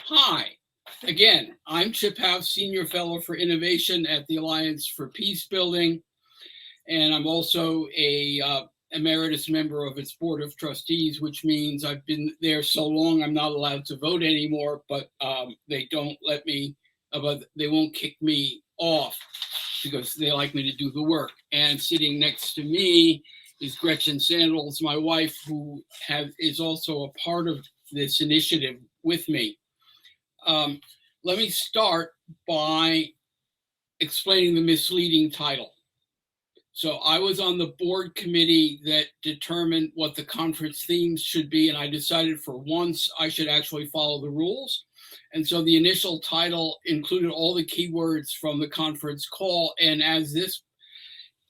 Hi, again, I'm Chip House, Senior Fellow for Innovation at the Alliance for Peacebuilding, and I'm also a emeritus member of its Board of Trustees, which means I've been there so long I'm not allowed to vote anymore, but they don't let me, but they won't kick me off because they like me to do the work. And sitting next to me is Gretchen Sandals, my wife, who is also a part of this initiative with me. Let me start by explaining the misleading title. So I was on the board committee that determined what the conference themes should be, and I decided for once I should actually follow the rules. And so the initial title included all the keywords from the conference call, and as this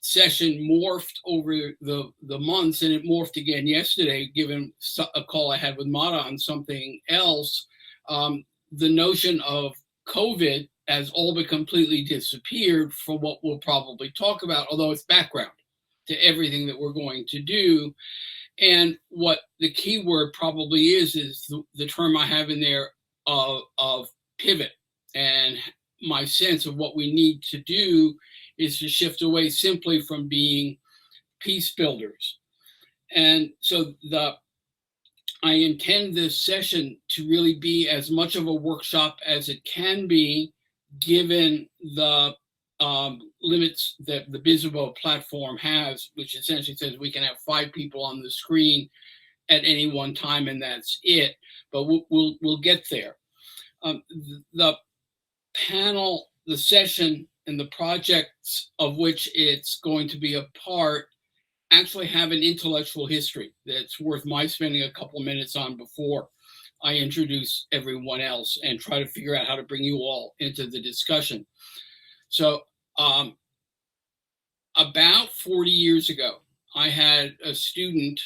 session morphed over the months, and it morphed again yesterday, given a call I had with Mata on something else, the notion of COVID has all but completely disappeared for what we'll probably talk about, although it's background to everything that we're going to do. And what the key word probably is the term I have in there of pivot. And my sense of what we need to do is to shift away simply from being peace builders. And so I intend this session to really be as much of a workshop as it can be, given the limits that the Bizzabo platform has, which essentially says we can have 5 people on the screen at any one time, and that's it. But we'll get there. The panel, the session, and the projects of which it's going to be a part actually have an intellectual history that's worth my spending a couple minutes on before I introduce everyone else and try to figure out how to bring you all into the discussion. So about 40 years ago, I had a student,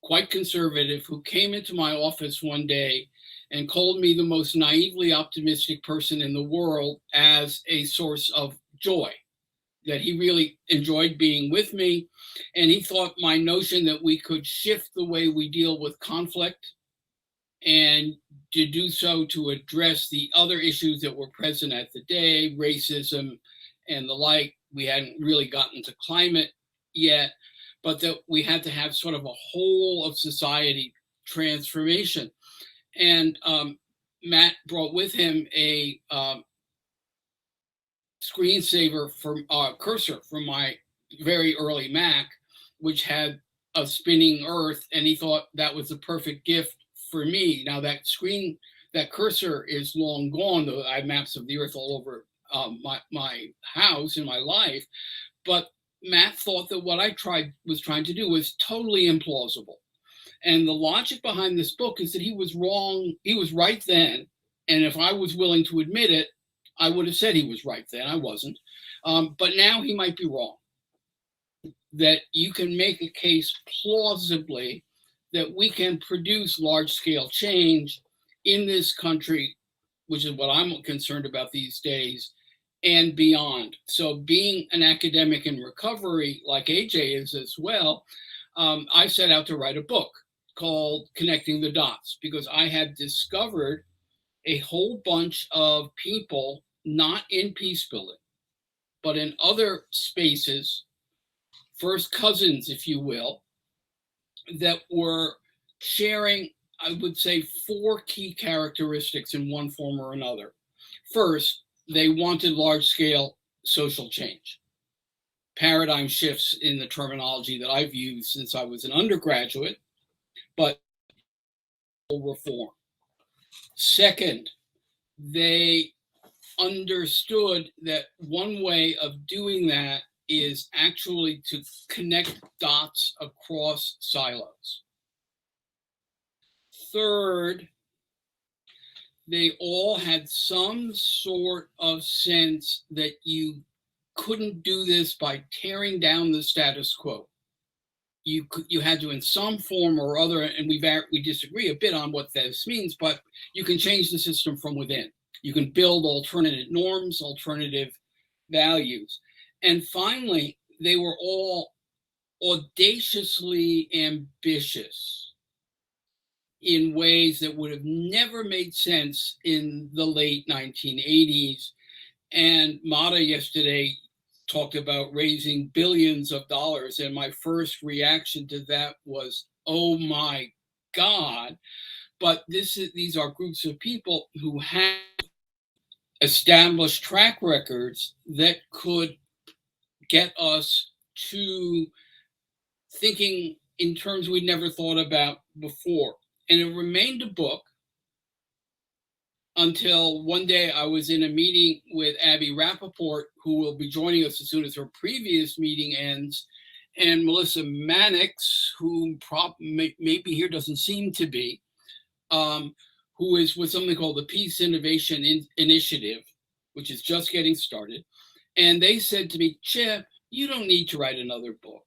quite conservative, who came into my office one day and called me the most naively optimistic person in the world as a source of joy, that he really enjoyed being with me. And he thought my notion that we could shift the way we deal with conflict and to do so to address the other issues that were present at the day, racism and the like. We hadn't really gotten to climate yet, but that we had to have sort of a whole of society transformation. And Matt brought with him a screensaver from cursor from my very early Mac, which had a spinning earth, and he thought that was the perfect gift for me. Now that cursor is long gone, though I have maps of the earth all over my house in my life. But Matt thought that what I was trying to do was totally implausible. And the logic behind this book is that he was wrong. He was right then. And if I was willing to admit it, I would have said he was right then. I wasn't. But now he might be wrong. That you can make a case plausibly that we can produce large-scale change in this country, which is what I'm concerned about these days, and beyond. So being an academic in recovery, like AJ is as well, I set out to write a book called Connecting the Dots, because I had discovered a whole bunch of people, not in peacebuilding, but in other spaces, first cousins, if you will, that were sharing, I would say, 4 key characteristics in one form or another. First, they wanted large-scale social change. Paradigm shifts in the terminology that I've used since I was an undergraduate, but reform. Second, they understood that one way of doing that is actually to connect dots across silos. Third, they all had some sort of sense that you couldn't do this by tearing down the status quo. You had to, in some form or other, and we disagree a bit on what this means, but you can change the system from within. You can build alternative norms, alternative values. And finally, they were all audaciously ambitious. in ways that would have never made sense in the late 1980s. And Mata yesterday talked about raising billions of dollars. And my first reaction to that was, oh my God. But these are groups of people who have established track records that could get us to thinking in terms we'd never thought about before. And it remained a book until one day I was in a meeting with Abby Rappaport, who will be joining us as soon as her previous meeting ends, and Melissa Mannix, who maybe here doesn't seem to be, who is with something called the Peace Innovation Initiative, which is just getting started. And they said to me, Chip, you don't need to write another book.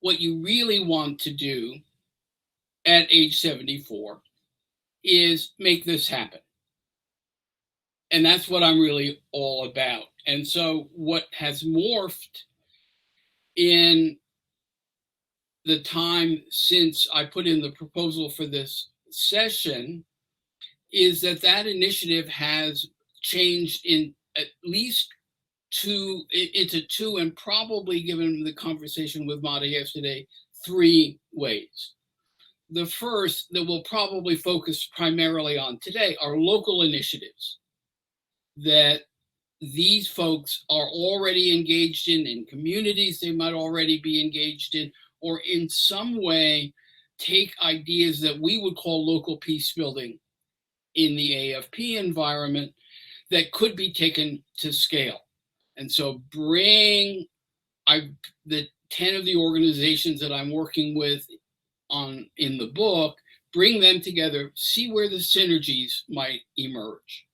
What you really want to do at age 74 is make this happen. And that's what I'm really all about. And so what has morphed in the time since I put in the proposal for this session is that initiative has changed in at least into two, and probably, given the conversation with Mata yesterday, 3 ways. The first that we'll probably focus primarily on today are local initiatives that these folks are already engaged in communities they might already be engaged in, or in some way take ideas that we would call local peace building in the AFP environment that could be taken to scale. And so the 10 of the organizations that I'm working with in the book, bring them together, see where the synergies might emerge.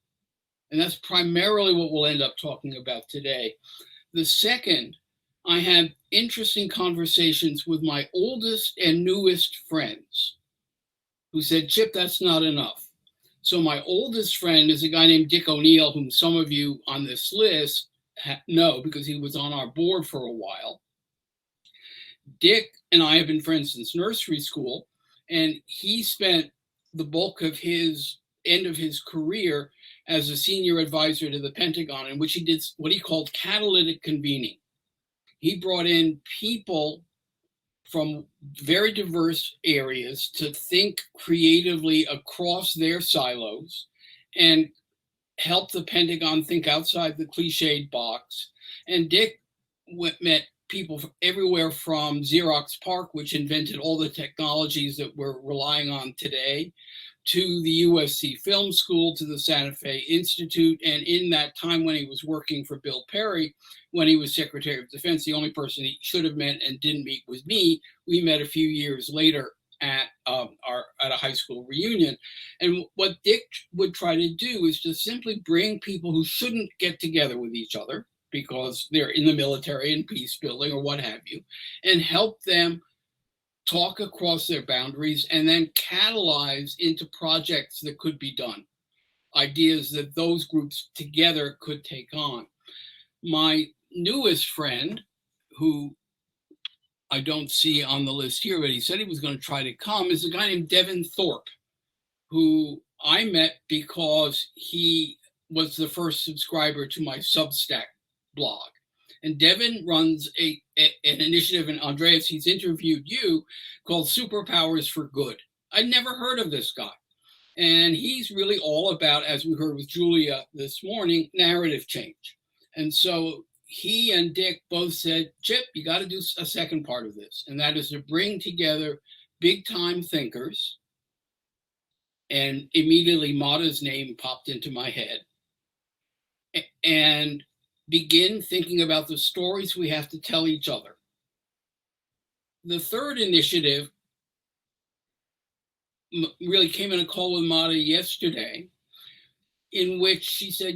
And that's primarily what we'll end up talking about today. The second, I had interesting conversations with my oldest and newest friends who said, Chip, that's not enough. So my oldest friend is a guy named Dick O'Neill, whom some of you on this list know because he was on our board for a while. Dick and I have been friends since nursery school, and he spent the bulk of his end of his career as a senior advisor to the Pentagon, in which he did what he called catalytic convening. He brought in people from very diverse areas to think creatively across their silos and help the Pentagon think outside the cliched box. And Dick met people from everywhere from Xerox PARC, which invented all the technologies that we're relying on today, to the USC Film School, to the Santa Fe Institute. And in that time when he was working for Bill Perry, when he was Secretary of Defense, the only person he should have met and didn't meet was me. We met a few years later at a high school reunion. And what Dick would try to do is to simply bring people who shouldn't get together with each other because they're in the military and peace building or what have you, and help them talk across their boundaries and then catalyze into projects that could be done, ideas that those groups together could take on. My newest friend, who I don't see on the list here, but he said he was going to try to come, is a guy named Devin Thorpe, who I met because he was the first subscriber to my Substack blog. And Devin runs an initiative, and Andreas, he's interviewed you, called Superpowers for Good. I'd never heard of this guy. And he's really all about, as we heard with Julia this morning, narrative change. And so he and Dick both said, Chip, you got to do a second part of this. And that is to bring together big time thinkers. And immediately Mata's name popped into my head. And begin thinking about the stories we have to tell each other. The third initiative really came in a call with Mata yesterday, in which she said,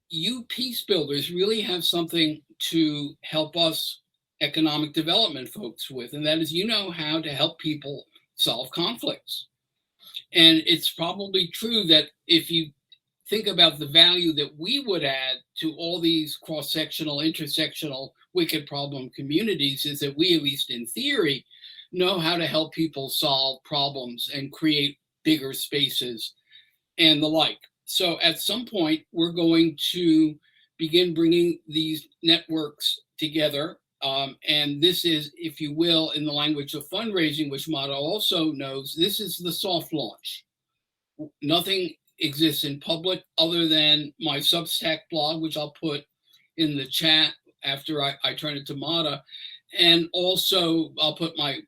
you peace builders really have something to help us economic development folks with, and that is, how to help people solve conflicts. And it's probably true that if you think about the value that we would add to all these cross-sectional, intersectional, wicked problem communities, is that we, at least in theory, know how to help people solve problems and create bigger spaces and the like. So at some point, we're going to begin bringing these networks together. And this is, if you will, in the language of fundraising, which Mata also knows, this is the soft launch. Nothing exists in public other than my Substack blog, which I'll put in the chat after I turn it to Mata. And also, I'll put my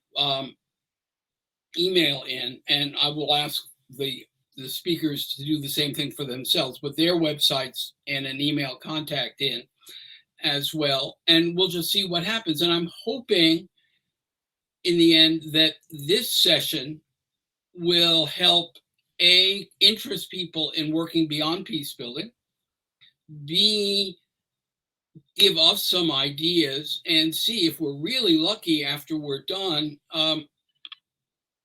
email in, and I will ask the speakers to do the same thing for themselves, put their websites and an email contact in as well. And we'll just see what happens. And I'm hoping in the end that this session will help interest people in working beyond peace building, B, give us some ideas, and C, if we're really lucky after we're done,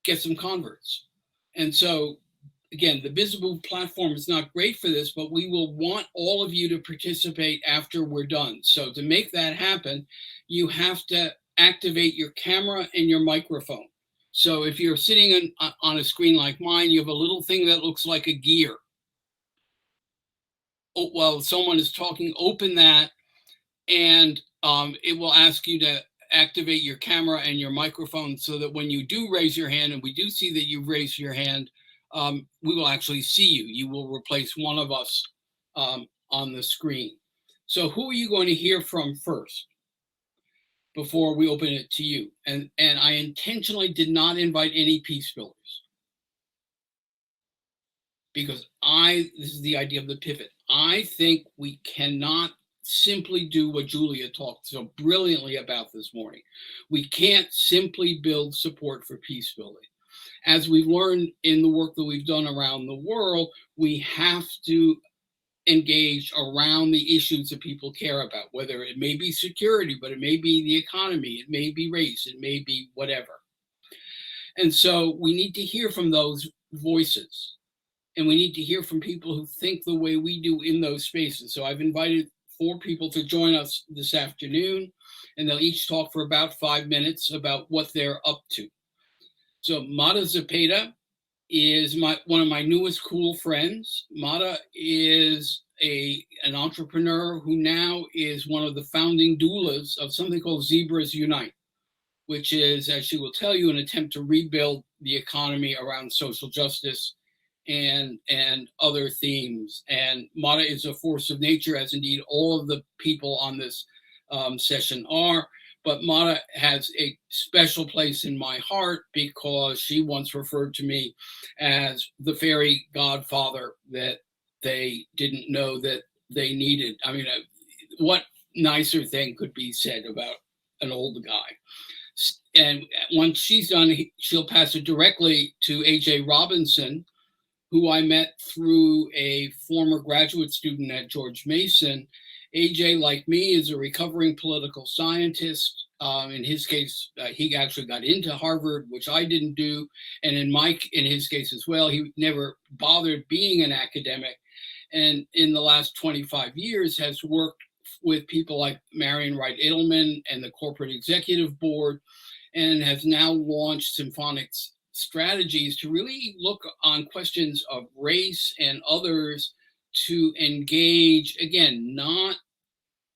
get some converts. And so, again, the visible platform is not great for this, but we will want all of you to participate after we're done. So to make that happen, you have to activate your camera and your microphone. So if you're sitting on a screen like mine, you have a little thing that looks like a gear. Oh, while someone is talking, open that, and it will ask you to activate your camera and your microphone so that when you do raise your hand, and we do see that you've raised your hand, we will actually see you. You will replace one of us on the screen. So who are you going to hear from first before we open it to you? And I intentionally did not invite any peace builders because this is the idea of the pivot. I think we cannot simply do what Julia talked so brilliantly about this morning. We can't simply build support for peace building. As we've learned in the work that we've done around the world, we have to engage around the issues that people care about, whether it may be security, but it may be the economy, it may be race, it may be whatever. And so we need to hear from those voices, and we need to hear from people who think the way we do in those spaces. So I've invited 4 people to join us this afternoon, and they'll each talk for about 5 minutes about what they're up to. So Mata Zepeda is one of my newest cool friends. Mata is an entrepreneur who now is one of the founding doulas of something called Zebras Unite, which is, as she will tell you, an attempt to rebuild the economy around social justice and other themes. And Mata is a force of nature, as indeed all of the people on this session are. But Mata has a special place in my heart because she once referred to me as the fairy godfather that they didn't know that they needed. I mean, what nicer thing could be said about an old guy? And once she's done, she'll pass it directly to AJ Robinson, who I met through a former graduate student at George Mason. AJ, like me, is a recovering political scientist. In his case, he actually got into Harvard, which I didn't do. And in his case as well, he never bothered being an academic. And in the last 25 years has worked with people like Marian Wright Edelman and the corporate executive board, and has now launched Symphonic Strategies to really look on questions of race and others, to engage, again, not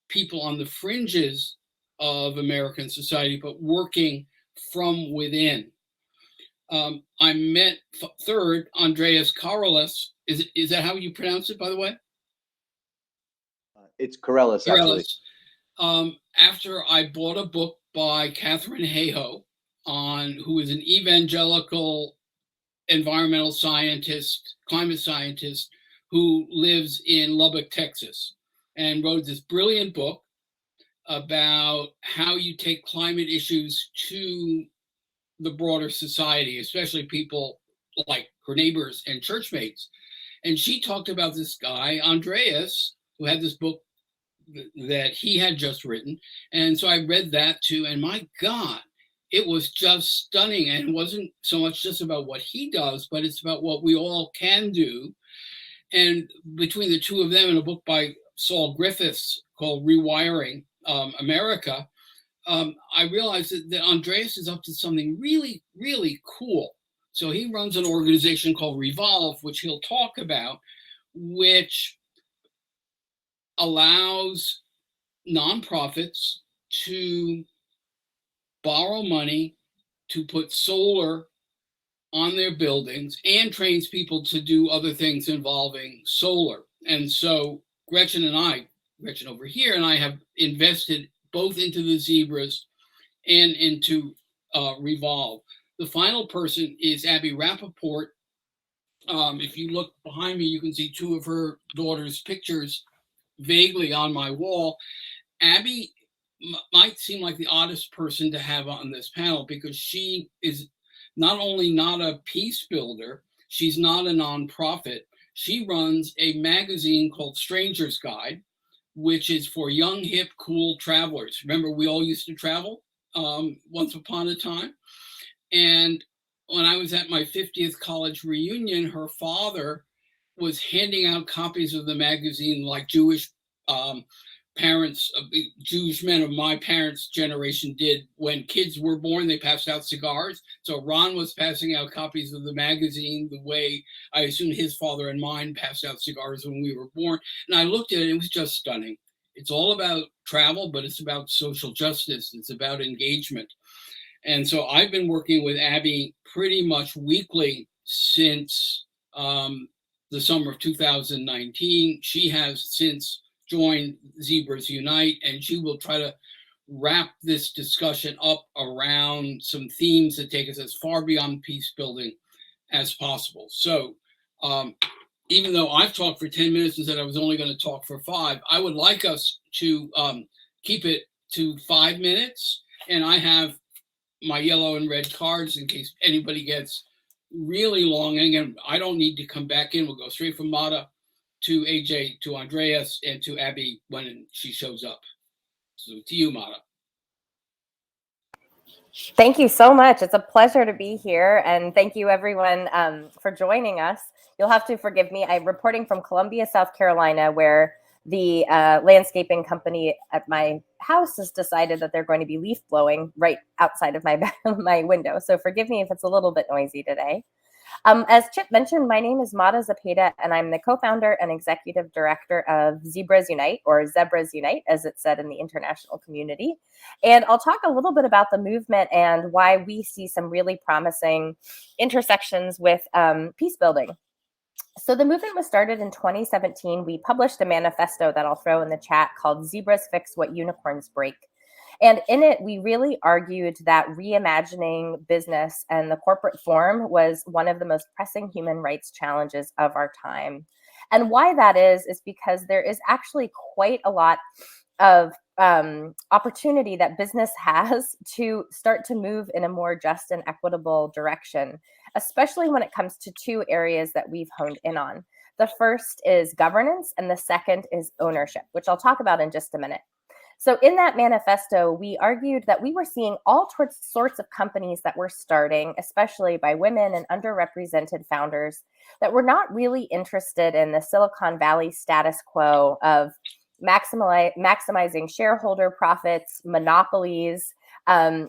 people on the fringes of American society, but working from within. I met third, Andreas Karelis. Is that how you pronounce it, by the way? It's Karelis, actually. After I bought a book by Catherine Hayhoe, who is an evangelical environmental scientist, climate scientist, who lives in Lubbock, Texas, and wrote this brilliant book about how you take climate issues to the broader society, especially people like her neighbors and churchmates. And she talked about this guy, Andreas, who had this book that he had just written. And so I read that too, and my God, it was just stunning. And it wasn't so much just about what he does, but it's about what we all can do. And between the two of them, in a book by Saul Griffiths called Rewiring America, I realized that Andreas is up to something really, really cool. So he runs an organization called Revolve, which he'll talk about, which allows nonprofits to borrow money to put solar on their buildings and trains people to do other things involving solar. And so Gretchen over here, and I have invested both into the zebras and into Revolve. The final person is Abby Rappaport. If you look behind me, you can see two of her daughter's pictures vaguely on my wall. Abby might seem like the oddest person to have on this panel because she is not only not a peace builder, she's not a nonprofit. She runs a magazine called Stranger's Guide, which is for young, hip, cool travelers. Remember, we all used to travel once upon a time. And when I was at my 50th college reunion, her father was handing out copies of the magazine like Jewish parents, Jewish men of my parents' generation did when kids were born. They passed out cigars. So Ron was passing out copies of the magazine the way I assume his father and mine passed out cigars when we were born. And I looked at it, it was just stunning. It's all about travel, but it's about social justice. It's about engagement. And so I've been working with Abby pretty much weekly since the summer of 2019. She has since joined Zebras Unite, and she will try to wrap this discussion up around some themes that take us as far beyond peace building as possible. So even though I've talked for 10 minutes and said I was only going to talk for 5, I would like us to keep it to 5 minutes. And I have my yellow and red cards in case anybody gets really long. And again, I don't need to come back in. We'll go straight from Mata to AJ, to Andreas, and to Abby when she shows up. So to you, Mata. Thank you so much. It's a pleasure to be here. And thank you, everyone, for joining us. You'll have to forgive me. I'm reporting from Columbia, South Carolina, where the landscaping company at my house has decided that they're going to be leaf blowing right outside of my window. So forgive me if it's a little bit noisy today. As Chip mentioned, my name is Mata Zepeda, and I'm the co-founder and executive director of Zebras Unite, or Zebras Unite, as it's said in the international community. And I'll talk a little bit about the movement and why we see some really promising intersections with peace building. So the movement was started in 2017. We published a manifesto that I'll throw in the chat called Zebras Fix What Unicorns Break. And in it, we really argued that reimagining business and the corporate form was one of the most pressing human rights challenges of our time. And why that is because there is actually quite a lot of opportunity that business has to start to move in a more just and equitable direction, especially when it comes to 2 areas that we've honed in on. The first is governance, and the second is ownership, which I'll talk about in just a minute. So in that manifesto, we argued that we were seeing all sorts of companies that were starting, especially by women and underrepresented founders, that were not really interested in the Silicon Valley status quo of maximizing shareholder profits, monopolies,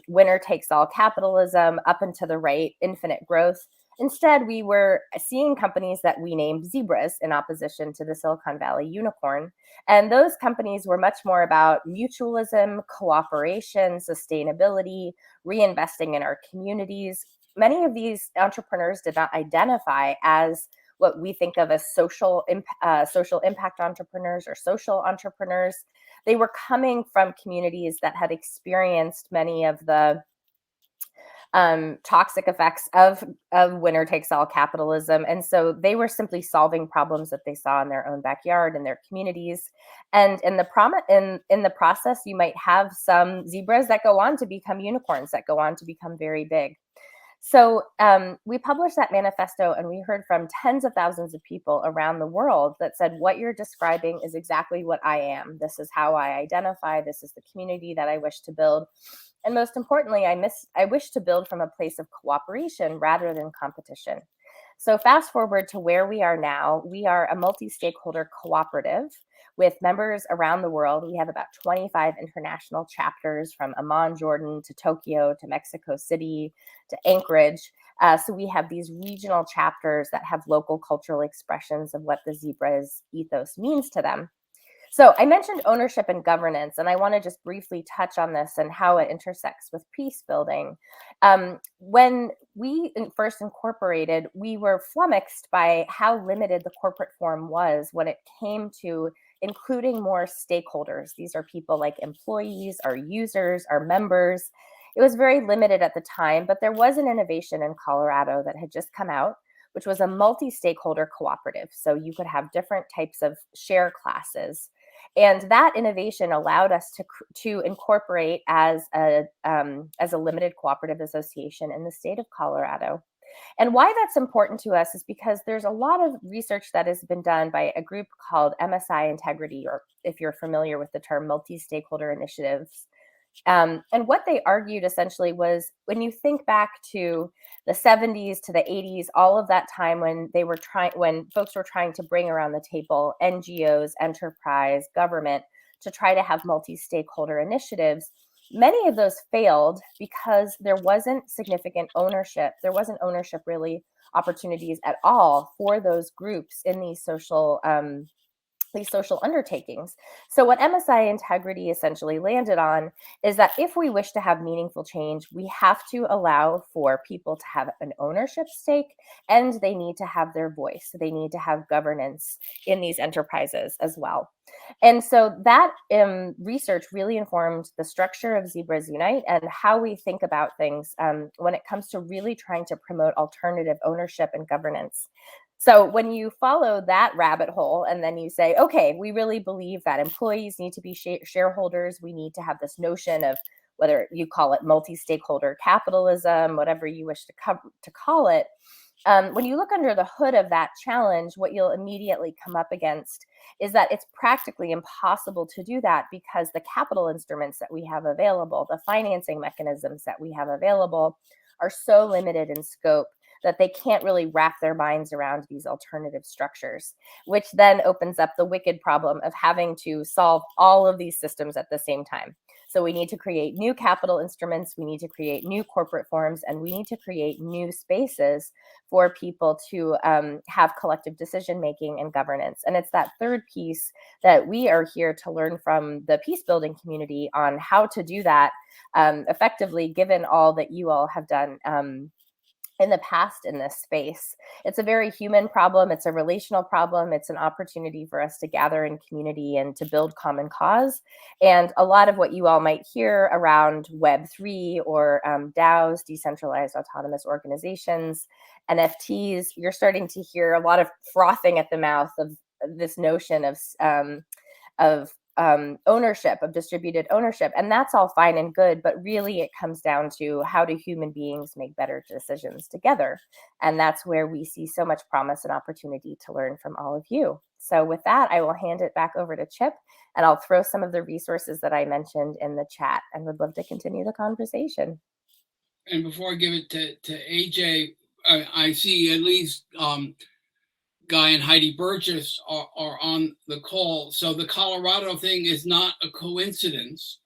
winner takes all capitalism, up and to the right, infinite growth. Instead, we were seeing companies that we named zebras in opposition to the Silicon Valley unicorn. And those companies were much more about mutualism, cooperation, sustainability, reinvesting in our communities. Many of these entrepreneurs did not identify as what we think of as social impact entrepreneurs or social entrepreneurs. They were coming from communities that had experienced many of the toxic effects of winner takes all capitalism. And so they were simply solving problems that they saw in their own backyard, in their communities. And in the process, you might have some zebras that go on to become unicorns, that go on to become very big. So we published that manifesto, and we heard from tens of thousands of people around the world that said, what you're describing is exactly what I am. This is how I identify. This is the community that I wish to build. And most importantly, I wish to build from a place of cooperation rather than competition. So fast forward to where we are now. We are a multi-stakeholder cooperative. with members around the world. We have about 25 international chapters from Amman, Jordan, to Tokyo, to Mexico City, to Anchorage. So we have these regional chapters that have local cultural expressions of what the zebra's ethos means to them. So I mentioned ownership and governance, and I want to just briefly touch on this and how it intersects with peace building. When we first incorporated, we were flummoxed by how limited the corporate form was when it came to including more stakeholders. These are people like employees, our users, our members. It was very limited at the time, but there was an innovation in Colorado that had just come out, which was a multi-stakeholder cooperative. So you could have different types of share classes. And that innovation allowed us to incorporate as a limited cooperative association in the state of Colorado. And why that's important to us is because there's a lot of research that has been done by a group called MSI Integrity, or if you're familiar with the term, multi-stakeholder initiatives. And what they argued essentially was, when you think back to the 70s to the 80s, all of that time when folks were trying to bring around the table NGOs, enterprise, government, to try to have multi-stakeholder initiatives, many of those failed because there wasn't significant ownership. There wasn't ownership really opportunities at all for those groups in these social undertakings. So what MSI Integrity essentially landed on is that if we wish to have meaningful change, we have to allow for people to have an ownership stake, and they need to have their voice. They need to have governance in these enterprises as well. And so that research really informed the structure of Zebras Unite and how we think about things when it comes to really trying to promote alternative ownership and governance. So when you follow that rabbit hole and then you say, okay, we really believe that employees need to be shareholders, we need to have this notion of, whether you call it multi-stakeholder capitalism, whatever you wish to call it, when you look under the hood of that challenge, what you'll immediately come up against is that it's practically impossible to do that, because the capital instruments that we have available, the financing mechanisms that we have available, are so limited in scope that they can't really wrap their minds around these alternative structures, which then opens up the wicked problem of having to solve all of these systems at the same time. So we need to create new capital instruments, we need to create new corporate forms, and we need to create new spaces for people to have collective decision-making and governance. And it's that third piece that we are here to learn from the peace building community on how to do that effectively, given all that you all have done in the past in this space. It's a very human problem. It's a relational problem. It's an opportunity for us to gather in community and to build common cause. And a lot of what you all might hear around Web3 or DAOs, decentralized autonomous organizations, NFTs, you're starting to hear a lot of frothing at the mouth of this notion of ownership, of distributed ownership. And that's all fine and good, but really it comes down to, how do human beings make better decisions together? And that's where we see so much promise and opportunity to learn from all of you. So with that, I will hand it back over to Chip, and I'll throw some of the resources that I mentioned in the chat, and would love to continue the conversation. And before I give it to AJ, I see at least Guy and Heidi Burgess are on the call. So the Colorado thing is not a coincidence.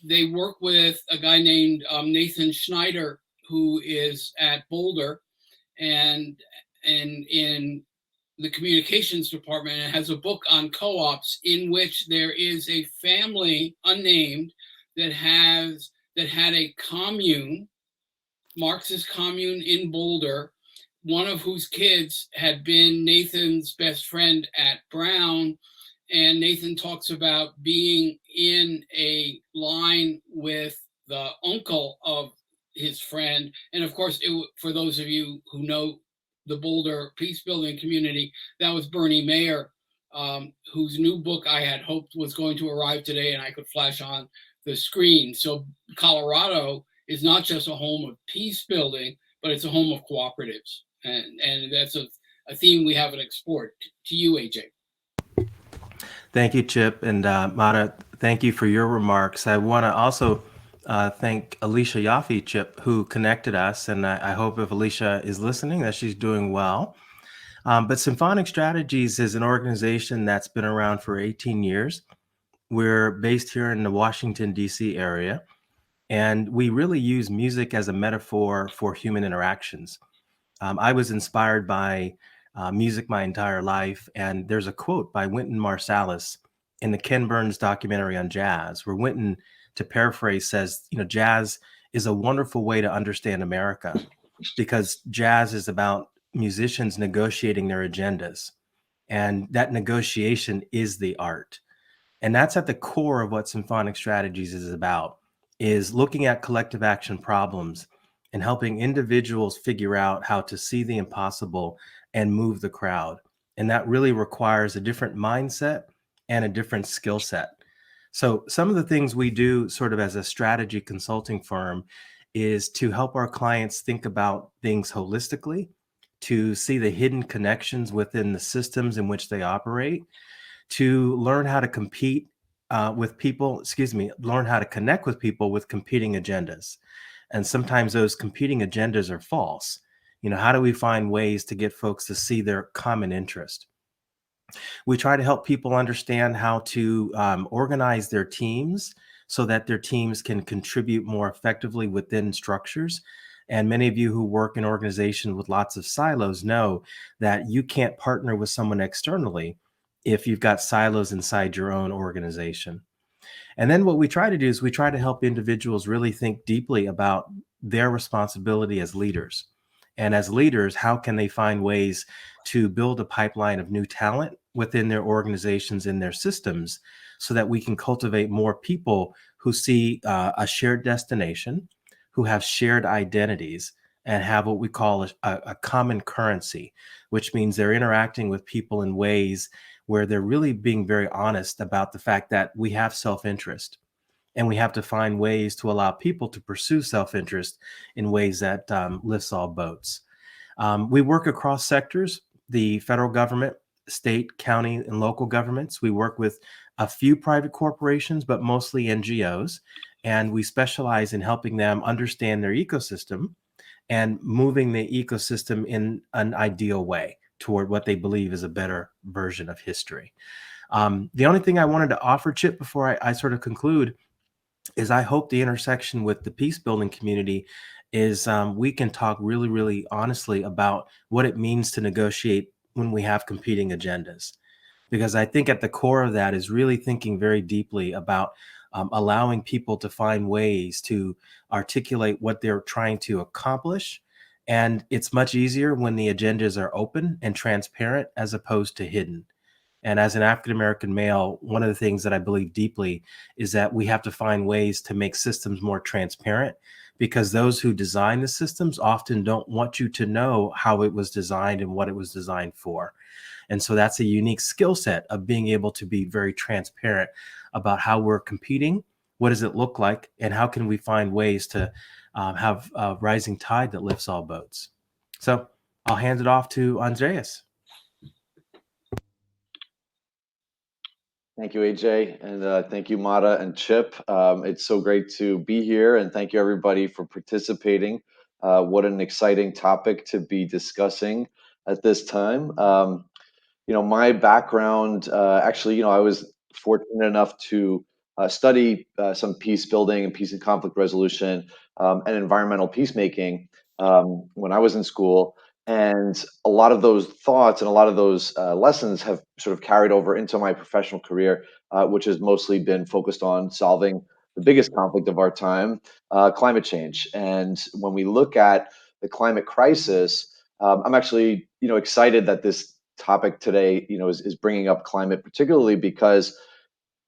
They work with a guy named Nathan Schneider, who is at Boulder and in the communications department, and has a book on co-ops in which there is a family, unnamed, that had a commune, Marxist commune in Boulder, one of whose kids had been Nathan's best friend at Brown. And Nathan talks about being in a line with the uncle of his friend. And of course, for those of you who know the Boulder peacebuilding community, that was Bernie Mayer, whose new book I had hoped was going to arrive today and I could flash on the screen. So Colorado is not just a home of peace building, but it's a home of cooperatives. And that's a theme we haven't explored. To you, AJ. Thank you, Chip. And Mara, thank you for your remarks. I want to also thank Alicia Yaffe, Chip, who connected us. And I hope if Alicia is listening that she's doing well. But Symphonic Strategies is an organization that's been around for 18 years. We're based here in the Washington, D.C. area, and we really use music as a metaphor for human interactions. I was inspired by music my entire life, and there's a quote by Wynton Marsalis in the Ken Burns documentary on jazz, where Wynton, to paraphrase, says, jazz is a wonderful way to understand America because jazz is about musicians negotiating their agendas, and that negotiation is the art. And that's at the core of what Symphonic Strategies is about, is looking at collective action problems and helping individuals figure out how to see the impossible and move the crowd. And that really requires a different mindset and a different skill set. So some of the things we do sort of as a strategy consulting firm is to help our clients think about things holistically, to see the hidden connections within the systems in which they operate, to learn how to compete with people, learn how to connect with people with competing agendas. And sometimes those competing agendas are false. How do we find ways to get folks to see their common interest? We try to help people understand how to organize their teams so that their teams can contribute more effectively within structures. And many of you who work in organizations with lots of silos know that you can't partner with someone externally if you've got silos inside your own organization. And then what we try to do is we try to help individuals really think deeply about their responsibility as leaders. And as leaders, how can they find ways to build a pipeline of new talent within their organizations and their systems so that we can cultivate more people who see a shared destination, who have shared identities, and have what we call a common currency, which means they're interacting with people in ways where they're really being very honest about the fact that we have self-interest, and we have to find ways to allow people to pursue self-interest in ways that lifts all boats. We work across sectors, the federal government, state, county, and local governments. We work with a few private corporations, but mostly NGOs, and we specialize in helping them understand their ecosystem and moving the ecosystem in an ideal way toward what they believe is a better version of history. The only thing I wanted to offer, Chip, before I sort of conclude, is I hope the intersection with the peace building community is we can talk really, really honestly about what it means to negotiate when we have competing agendas. Because I think at the core of that is really thinking very deeply about allowing people to find ways to articulate what they're trying to accomplish. And it's much easier when the agendas are open and transparent as opposed to hidden. And as an African American male, one of the things that I believe deeply is that we have to find ways to make systems more transparent, because those who design the systems often don't want you to know how it was designed and what it was designed for. And so that's a unique skill set of being able to be very transparent about how we're competing, what does it look like, and how can we find ways to have a rising tide that lifts all boats. So I'll hand it off to Andreas. Thank you, AJ, and thank you, Mata and Chip. It's so great to be here, and thank you, everybody, for participating. What an exciting topic to be discussing at this time. My background, actually, I was fortunate enough to study some peace building and peace and conflict resolution and environmental peacemaking when I was in school. And a lot of those thoughts and a lot of those lessons have sort of carried over into my professional career, which has mostly been focused on solving the biggest conflict of our time, climate change. And when we look at the climate crisis, I'm actually, excited that this topic today, is bringing up climate, particularly because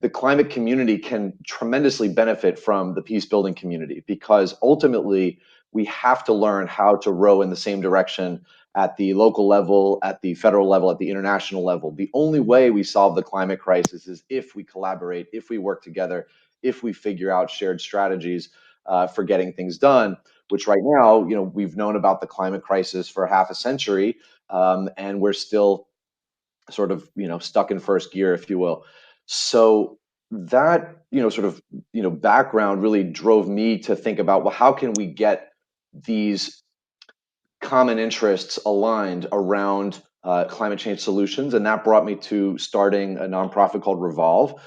the climate community can tremendously benefit from the peace building community, because ultimately we have to learn how to row in the same direction at the local level, at the federal level, at the international level. The only way we solve the climate crisis is if we collaborate, if we work together, if we figure out shared strategies for getting things done, which right now, we've known about the climate crisis for half a century, and we're still sort of, stuck in first gear, if you will. So that, background really drove me to think about, well, how can we get these common interests aligned around climate change solutions. And that brought me to starting a nonprofit called Revolve,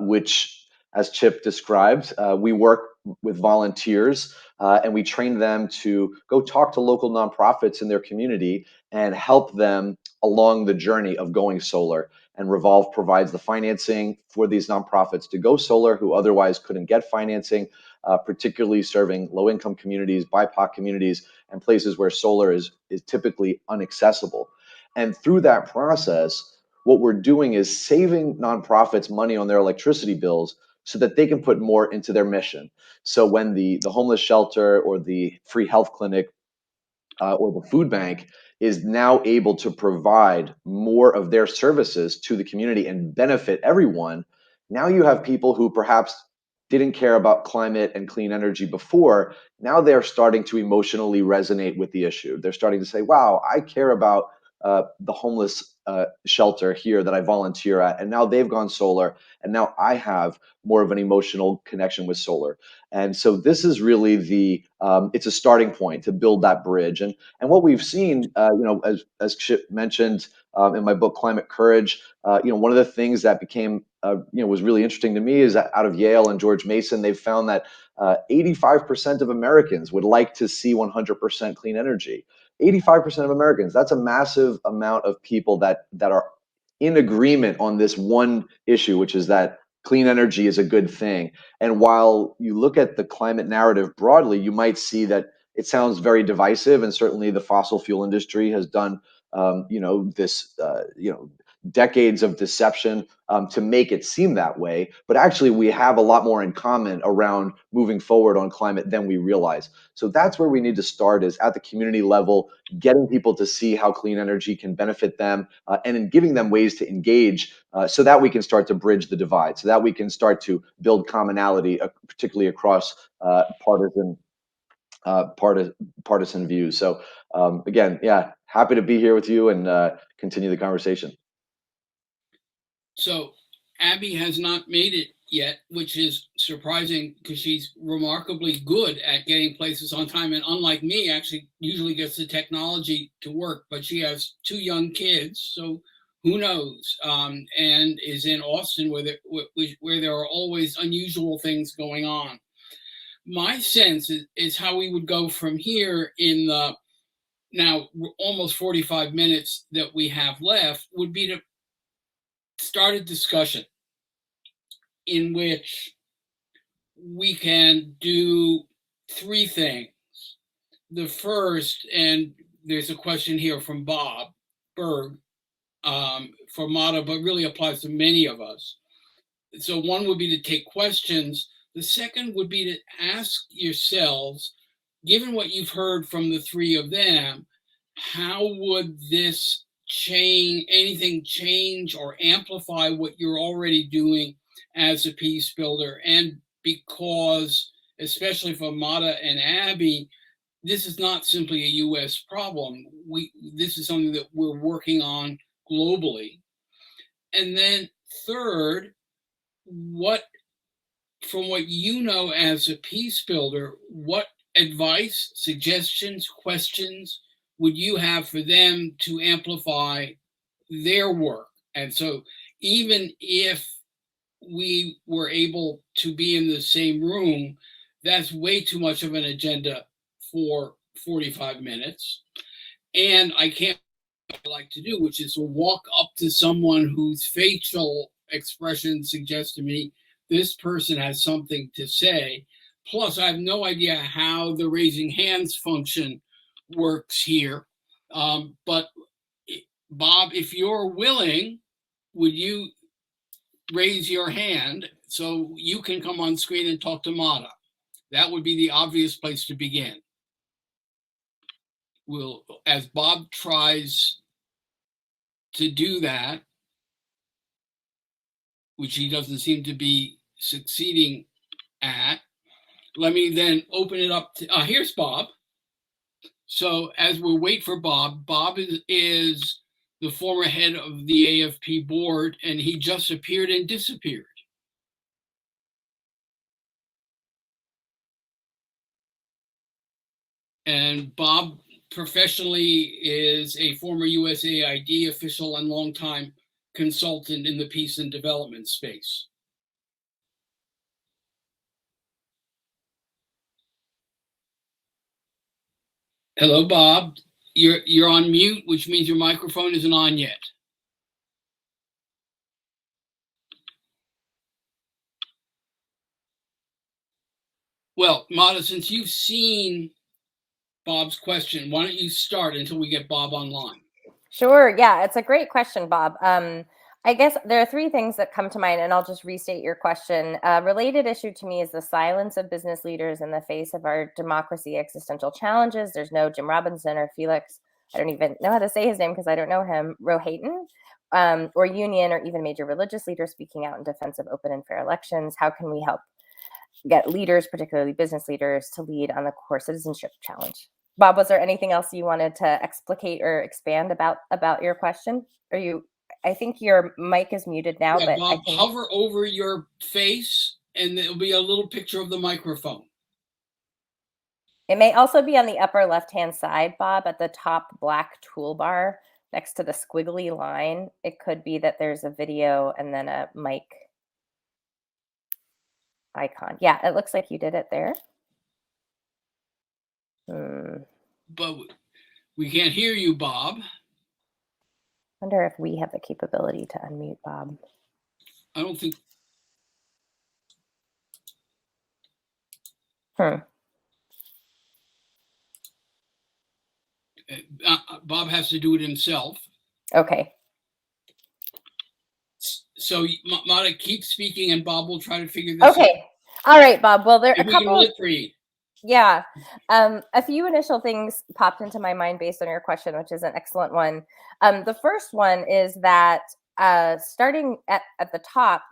which, as Chip described, we work with volunteers and we train them to go talk to local nonprofits in their community and help them along the journey of going solar. And Revolve provides the financing for these nonprofits to go solar who otherwise couldn't get financing, particularly serving low-income communities, BIPOC communities, and places where solar is typically inaccessible. And through that process, what we're doing is saving nonprofits money on their electricity bills so that they can put more into their mission. So when the homeless shelter or the free health clinic or the food bank is now able to provide more of their services to the community and benefit everyone, now you have people who perhaps didn't care about climate and clean energy before. Now they're starting to emotionally resonate with the issue. They're starting to say, wow, I care about the homeless shelter here that I volunteer at. And now they've gone solar. And now I have more of an emotional connection with solar. And so this is really it's a starting point to build that bridge. And what we've seen, as Chip mentioned in my book, Climate Courage, one of the things that became, was really interesting to me is that out of Yale and George Mason, they've found that 85% of Americans would like to see 100% clean energy. 85% of Americans, that's a massive amount of people that are in agreement on this one issue, which is that clean energy is a good thing. And while you look at the climate narrative broadly, you might see that it sounds very divisive, and certainly the fossil fuel industry has done, decades of deception to make it seem that way. But actually, we have a lot more in common around moving forward on climate than we realize. So that's where we need to start, is at the community level, getting people to see how clean energy can benefit them, and in giving them ways to engage, so that we can start to bridge the divide, so that we can start to build commonality, particularly across partisan views. So again, yeah, happy to be here with you and continue the conversation. So Abby has not made it yet, which is surprising because she's remarkably good at getting places on time. And unlike me, actually usually gets the technology to work, but she has 2 young kids. So who knows? And is in Austin where there are always unusual things going on. My sense is how we would go from here in the now almost 45 minutes that we have left would be to start a discussion in which we can do 3 things. The first, and there's a question here from Bob Berg for Mata, but really applies to many of us. So one would be to take questions. The second would be to ask yourselves, given what you've heard from the 3 of them, how would this change or amplify what you're already doing as a peace builder? And because, especially for Mata and Abby, this is not simply a US problem. This is something that we're working on globally. And then third, from what you know as a peace builder, what advice, suggestions, questions would you have for them to amplify their work? And so even if we were able to be in the same room, that's way too much of an agenda for 45 minutes. And I can't what I like to do, which is to walk up to someone whose facial expression suggests to me this person has something to say. Plus, I have no idea how the raising hands function works here. But Bob, if you're willing, would you raise your hand so you can come on screen and talk to Mata? That would be the obvious place to begin. As Bob tries to do that, which he doesn't seem to be succeeding at, let me then open it up to, here's Bob. So as we wait for Bob, Bob is the former head of the AFP board, and he just appeared and disappeared. And Bob, professionally is a former USAID official and longtime consultant in the peace and development space. Hello, Bob. You're on mute, which means your microphone isn't on yet. Well, Mata, since you've seen Bob's question, why don't you start until we get Bob online? Sure. Yeah, it's a great question, Bob. I guess there are three things that come to mind, and I'll just restate your question. A related issue to me is the silence of business leaders in the face of our democracy existential challenges. There's no Jim Robinson or Felix, I don't even know how to say his name because I don't know him, Rohatyn, or union or even major religious leaders speaking out in defense of open and fair elections. How can we help get leaders, particularly business leaders, to lead on the core citizenship challenge? Bob, was there anything else you wanted to explicate or expand about your question? Are you? I think your mic is muted now, Yeah, but Bob, I think hover over your face and there'll be a little picture of the microphone. it may also be on the upper left-hand side, Bob, at the top black toolbar next to the squiggly line. It could be that there's a video and then a mic icon. Yeah, it looks like you did it there. But we can't hear you, Bob. Wonder if we have the capability to unmute Bob. I don't think. Bob has to do it himself. Okay. So, Mata, keep speaking and Bob will try to figure this out. Okay. All right, Bob. Well, there are a couple of... Yeah. A few initial things popped into my mind based on your question, which is an excellent one. The first one is that starting at the top,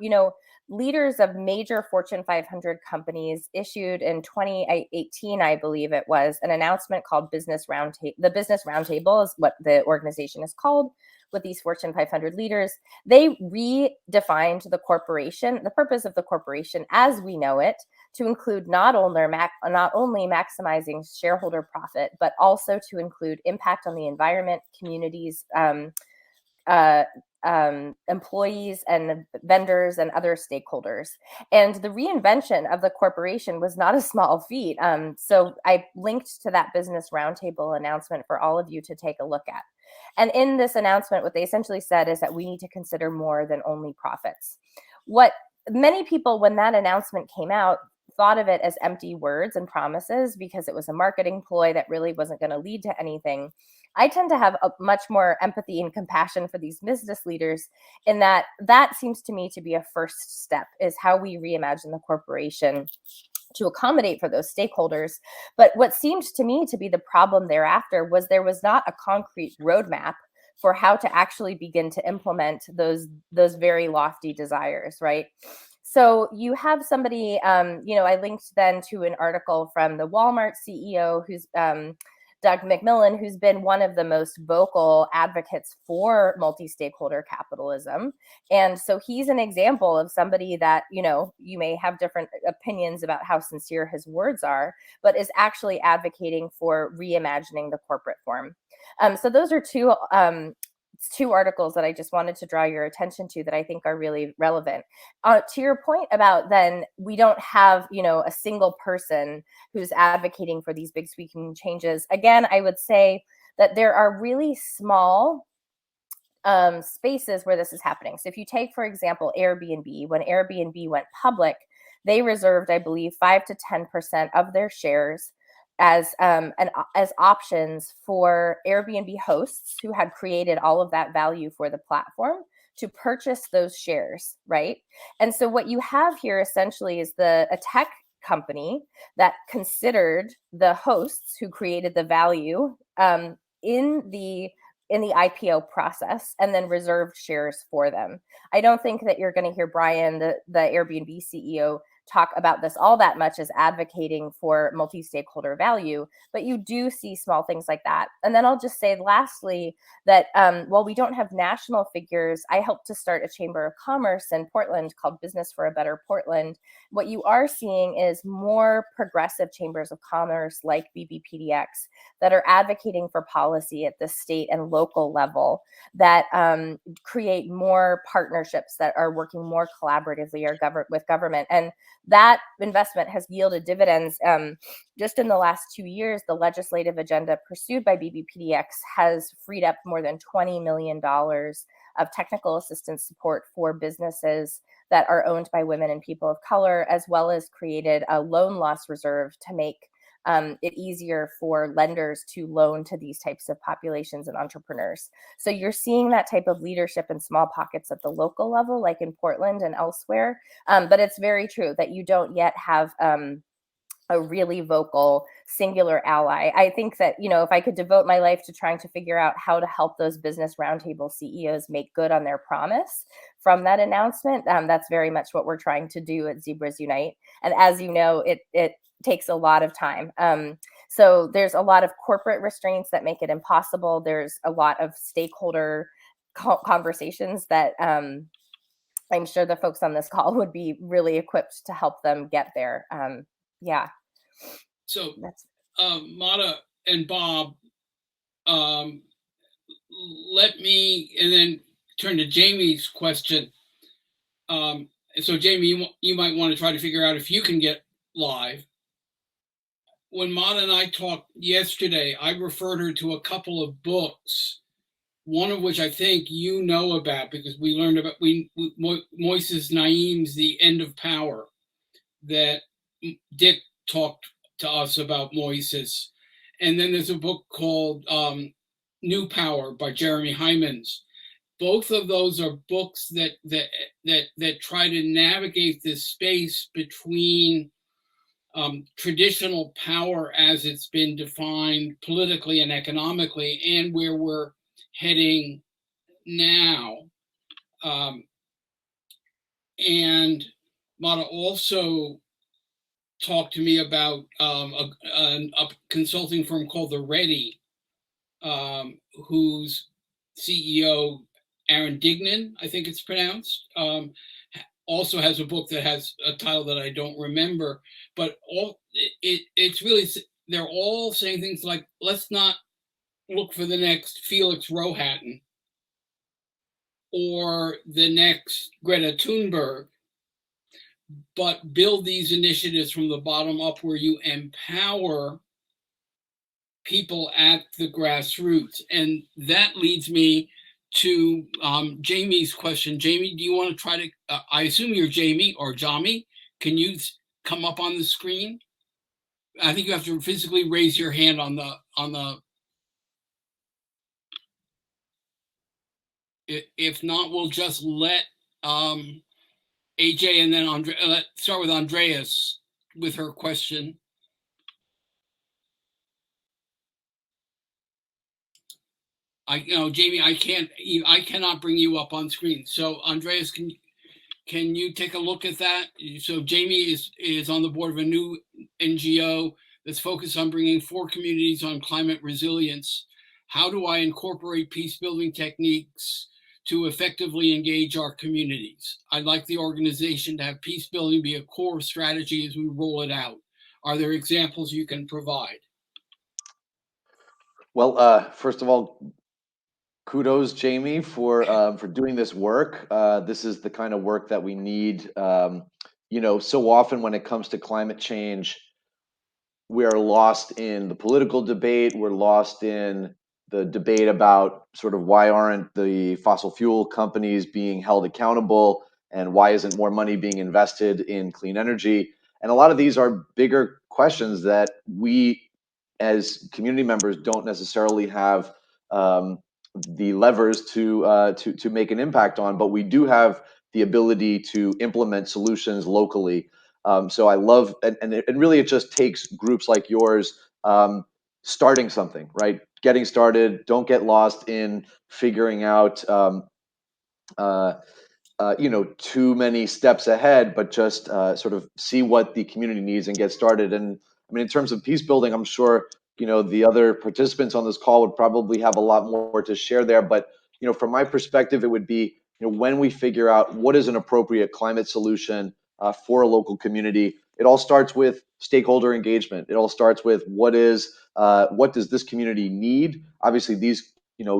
leaders of major Fortune 500 companies issued in 2018, I believe it was, an announcement called Business Roundtable. The Business Roundtable is what the organization is called. With these Fortune 500 leaders, they redefined the corporation, the purpose of the corporation as we know it, to include not only maximizing shareholder profit, but also to include impact on the environment, communities, employees and vendors and other stakeholders. And the reinvention of the corporation was not a small feat. So I linked to that Business Roundtable announcement for all of you to take a look at. And in this announcement, what they essentially said is that we need to consider more than only profits. What many people, when that announcement came out, thought of it as empty words and promises because it was a marketing ploy that really wasn't going to lead to anything. I tend to have a much more empathy and compassion for these business leaders in that seems to me to be a first step, is how we reimagine the corporation to accommodate for those stakeholders. But what seemed to me to be the problem thereafter was there was not a concrete roadmap for how to actually begin to implement those very lofty desires, right? So you have somebody, I linked then to an article from the Walmart CEO, who's Doug McMillon, who's been one of the most vocal advocates for multi-stakeholder capitalism. And so he's an example of somebody that, you may have different opinions about how sincere his words are, but is actually advocating for reimagining the corporate form. So those are two articles that I just wanted to draw your attention to that I think are really relevant. To your point about then we don't have, a single person who's advocating for these big sweeping changes. Again, I would say that there are really small spaces where this is happening. So if you take, for example, Airbnb, when Airbnb went public, they reserved, I believe, 5 to 10% of their shares as options for Airbnb hosts who had created all of that value for the platform to purchase those shares, right? And so what you have here essentially is a tech company that considered the hosts who created the value in the IPO process and then reserved shares for them. I don't think that you're going to hear Brian, the Airbnb CEO, talk about this all that much as advocating for multi-stakeholder value, but you do see small things like that. And then I'll just say lastly that while we don't have national figures, I helped to start a chamber of commerce in Portland called Business for a Better Portland. What you are seeing is more progressive chambers of commerce like BBPDX that are advocating for policy at the state and local level, that create more partnerships that are working more collaboratively with government. And that investment has yielded dividends. Just in the last 2 years, the legislative agenda pursued by BBPDX has freed up more than $20 million of technical assistance support for businesses that are owned by women and people of color, as well as created a loan loss reserve to make it easier for lenders to loan to these types of populations and entrepreneurs. So you're seeing that type of leadership in small pockets at the local level, like in Portland and elsewhere. But it's very true that you don't yet have a really vocal singular ally. I think that, if I could devote my life to trying to figure out how to help those business roundtable CEOs make good on their promise from that announcement, that's very much what we're trying to do at Zebras Unite. And as you know, it takes a lot of time. So there's a lot of corporate restraints that make it impossible. There's a lot of stakeholder conversations that I'm sure the folks on this call would be really equipped to help them get there. Yeah. So, Mata and Bob, let me, and then turn to Jamie's question. So Jamie, you might want to try to figure out if you can get live. When Mata and I talked yesterday, I referred her to a couple of books, one of which I think you know about because we learned about Moises Naim's The End of Power, that Dick talked to us about Moises. And then there's a book called New Power by Jeremy Hyman's. Both of those are books that try to navigate this space between traditional power as it's been defined politically and economically and where we're heading now. And Mata also talked to me about a consulting firm called The Ready, whose CEO, Aaron Dignan, I think it's pronounced, also has a book that has a title that I don't remember, but it's really, they're all saying things like, let's not look for the next Felix Rohatyn or the next Greta Thunberg, but build these initiatives from the bottom up where you empower people at the grassroots. And that leads me to Jamie's question. Jamie, do you want to try to, I assume you're Jamie or Jami. Can you come up on the screen? I think you have to physically raise your hand on the, if not, we'll just let AJ and then let's start with Andreas with her question. Jamie, I cannot bring you up on screen. So Andreas, can you take a look at that? So Jamie is on the board of a new NGO that's focused on bringing 4 communities on climate resilience. How do I incorporate peace building techniques to effectively engage our communities? I'd like the organization to have peace building be a core strategy as we roll it out. Are there examples you can provide? Well, first of all, kudos, Jamie, for doing this work. This is the kind of work that we need. So often when it comes to climate change, we are lost in the political debate. We're lost in the debate about sort of why aren't the fossil fuel companies being held accountable, and why isn't more money being invested in clean energy? And a lot of these are bigger questions that we, as community members, don't necessarily have the levers to make an impact on, but we do have the ability to implement solutions locally. So I love, and really it just takes groups like yours starting something, right? Getting started. Don't get lost in figuring out too many steps ahead, but just sort of see what the community needs and get started. And I mean, in terms of peace building, I'm sure the other participants on this call would probably have a lot more to share there. But from my perspective, it would be when we figure out what is an appropriate climate solution for a local community, it all starts with stakeholder engagement. It all starts with what does this community need? Obviously,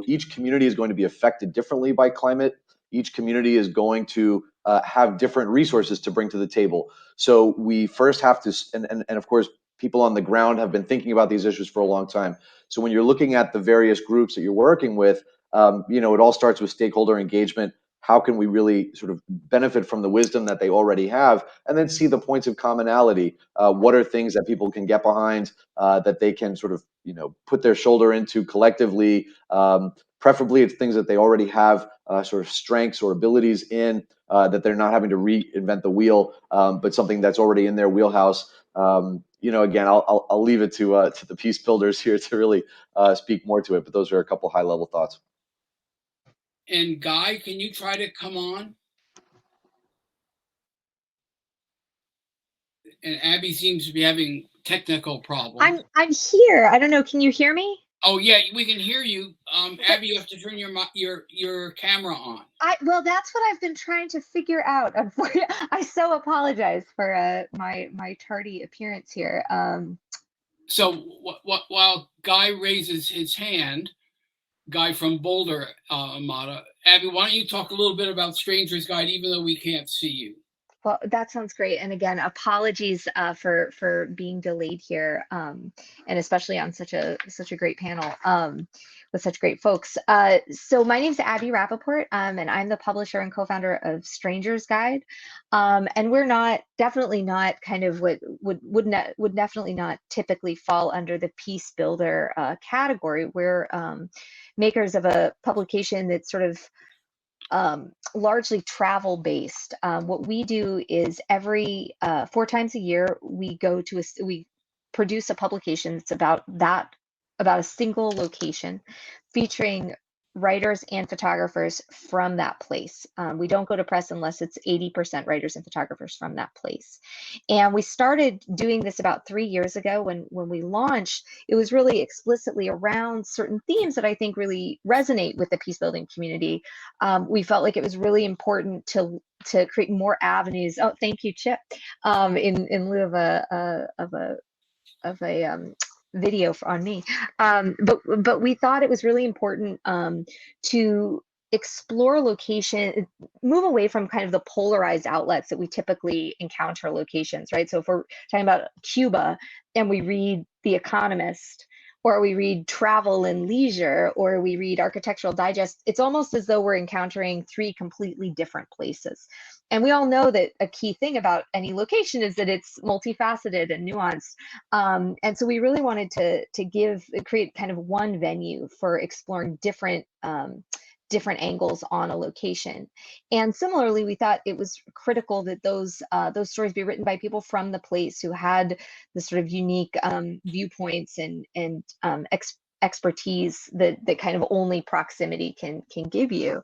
each community is going to be affected differently by climate. Each community is going to have different resources to bring to the table. So we first have to, and of course, people on the ground have been thinking about these issues for a long time. So when you're looking at the various groups that you're working with, it all starts with stakeholder engagement. How can we really sort of benefit from the wisdom that they already have, and then see the points of commonality? What are things that people can get behind, that they can sort of put their shoulder into collectively? Preferably, it's things that they already have sort of strengths or abilities in, that they're not having to reinvent the wheel, but something that's already in their wheelhouse. Again, I'll leave it to the peace builders here to really speak more to it. But those are a couple high level thoughts. And Guy, can you try to come on? And Abby seems to be having technical problems. I'm here. I don't know. Can you hear me? Oh yeah, we can hear you. Abby, you have to turn your camera on. Well, that's what I've been trying to figure out. I so apologize for my tardy appearance here. So while Guy raises his hand, Guy from Boulder, Amada, Abby, why don't you talk a little bit about Stranger's Guide, even though we can't see you? Well, that sounds great. And again, apologies for being delayed here, and especially on such a great panel with such great folks. So my name is Abby Rappaport, and I'm the publisher and co-founder of Stranger's Guide. And we're definitely not kind of what would definitely not typically fall under the peace builder category. We're makers of a publication that's sort of largely travel based. What we do is every 4 times a year we produce a publication that's about a single location, featuring writers and photographers from that place. We don't go to press unless it's 80% writers and photographers from that place. And we started doing this about 3 years ago. When we launched, it was really explicitly around certain themes that I think really resonate with the peace building community. We felt like it was really important to create more avenues. Oh, thank you, Chip. In lieu of a video on me, but we thought it was really important to explore location, move away from kind of the polarized outlets that we typically encounter locations, right? So if we're talking about Cuba and we read The Economist, or we read Travel and Leisure, or we read Architectural Digest, it's almost as though we're encountering 3 completely different places. And we all know that a key thing about any location is that it's multifaceted and nuanced. And so we really wanted to create kind of one venue for exploring different angles on a location. And similarly, we thought it was critical that those stories be written by people from the place who had the sort of unique viewpoints and expertise that kind of only proximity can give you.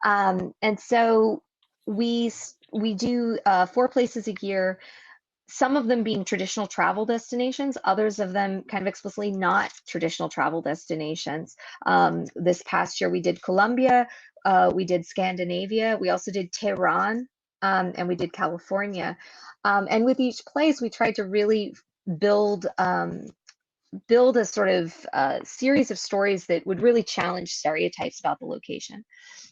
And so we do 4 places a year, some of them being traditional travel destinations, others of them kind of explicitly not traditional travel destinations. This past year we did Colombia, we did Scandinavia, we also did Tehran, and we did California. And with each place we tried to really build a sort of series of stories that would really challenge stereotypes about the location.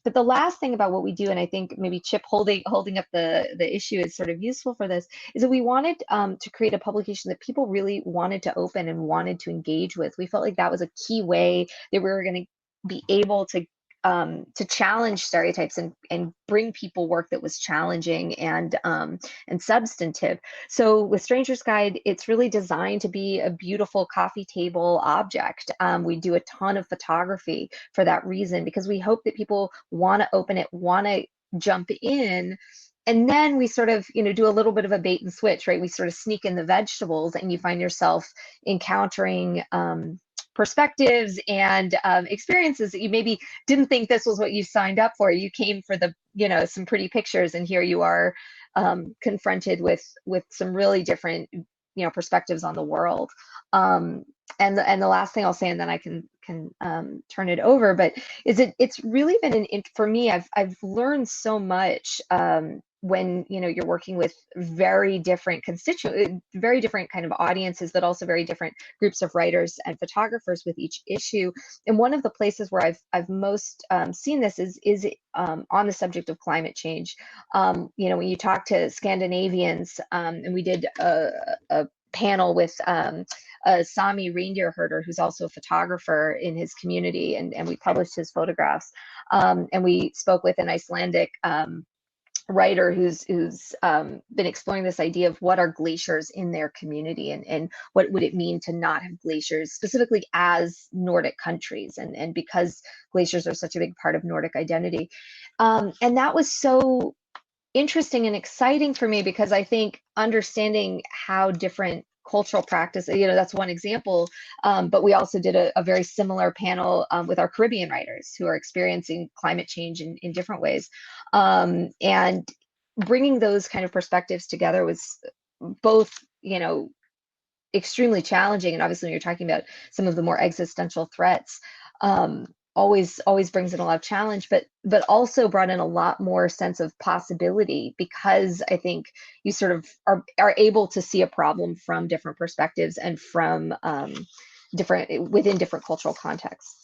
But the last thing about what we do, and I think maybe Chip holding up the issue is sort of useful for this, is that we wanted to create a publication that people really wanted to open and wanted to engage with. We felt like that was a key way that we were going to be able to challenge stereotypes and bring people work that was challenging and substantive. So with Stranger's Guide, it's really designed to be a beautiful coffee table object. We do a ton of photography for that reason, because we hope that people want to open it, want to jump in. And then we sort of, do a little bit of a bait and switch, right? We sort of sneak in the vegetables and you find yourself encountering perspectives and experiences that you maybe didn't think this was what you signed up for. You came for the, some pretty pictures, and here you are confronted with some really different, perspectives on the world. And the last thing I'll say, and then I can turn it over, but it's really been for me. I've learned so much when you're working with very different very different kind of audiences, but also very different groups of writers and photographers with each issue. And one of the places where I've most seen this is on the subject of climate change. When you talk to Scandinavians, and we did a panel with a Sami reindeer herder who's also a photographer in his community, and we published his photographs. And we spoke with an Icelandic writer who's been exploring this idea of what are glaciers in their community, and what would it mean to not have glaciers, specifically as Nordic countries, and because glaciers are such a big part of Nordic identity. And that was so interesting and exciting for me, because I think understanding how different cultural practice, that's one example, but we also did a very similar panel with our Caribbean writers who are experiencing climate change in different ways, and bringing those kind of perspectives together was both extremely challenging, and obviously when you're talking about some of the more existential threats, always brings in a lot of challenge, but also brought in a lot more sense of possibility, because I think you sort of are able to see a problem from different perspectives and from within different cultural contexts.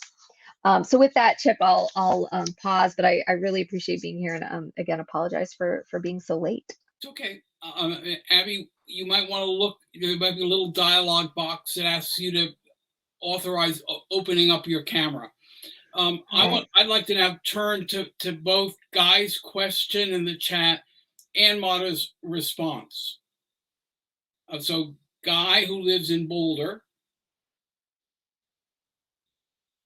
So with that, Chip, I'll pause, but I really appreciate being here, and again, apologize for being so late. It's okay. Abby, you might want to look, there might be a little dialogue box that asks you to authorize opening up your camera. I'd like to now turn to both Guy's question in the chat and Mata's response. So Guy, who lives in Boulder,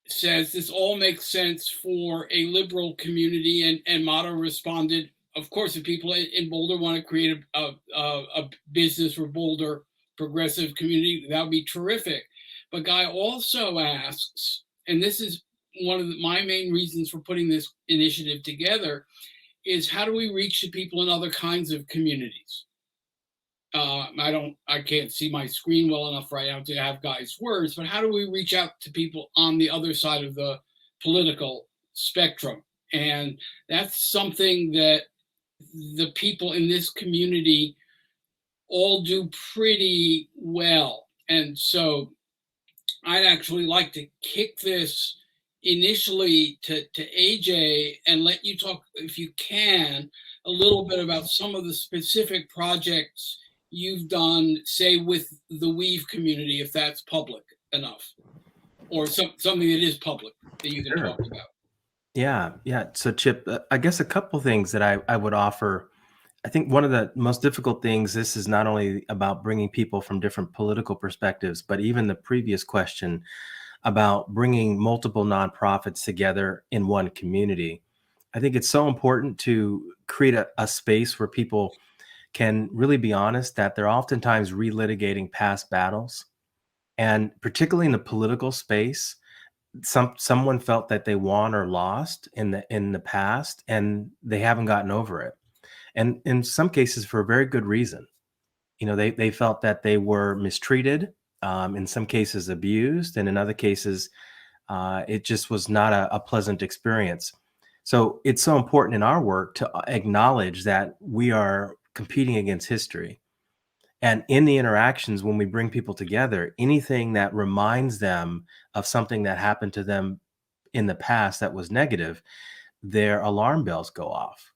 says this all makes sense for a liberal community, and Mata responded, of course, if people in Boulder want to create a business for Boulder progressive community, that would be terrific. But Guy also asks, and this is one of my main reasons for putting this initiative together, is how do we reach the people in other kinds of communities? I can't see my screen well enough right now to have Guy's words, but how do we reach out to people on the other side of the political spectrum? And that's something that the people in this community all do pretty well. And so I'd actually like to kick this initially to AJ and let you talk, if you can, a little bit about some of the specific projects you've done, say, with the Weave community, if that's public enough, or something that is public that you can talk about. Yeah. So Chip, I guess a couple things that I would offer. I think one of the most difficult things, this is not only about bringing people from different political perspectives, but even the previous question about bringing multiple nonprofits together in one community. I think it's so important to create a space where people can really be honest that they're oftentimes relitigating past battles. And particularly in the political space, someone felt that they won or lost in the past, and they haven't gotten over it. And in some cases for a very good reason. They felt that they were mistreated, in some cases abused, and in other cases, it just was not a pleasant experience. So it's so important in our work to acknowledge that we are competing against history. And in the interactions, when we bring people together, anything that reminds them of something that happened to them in the past that was negative, their alarm bells go off.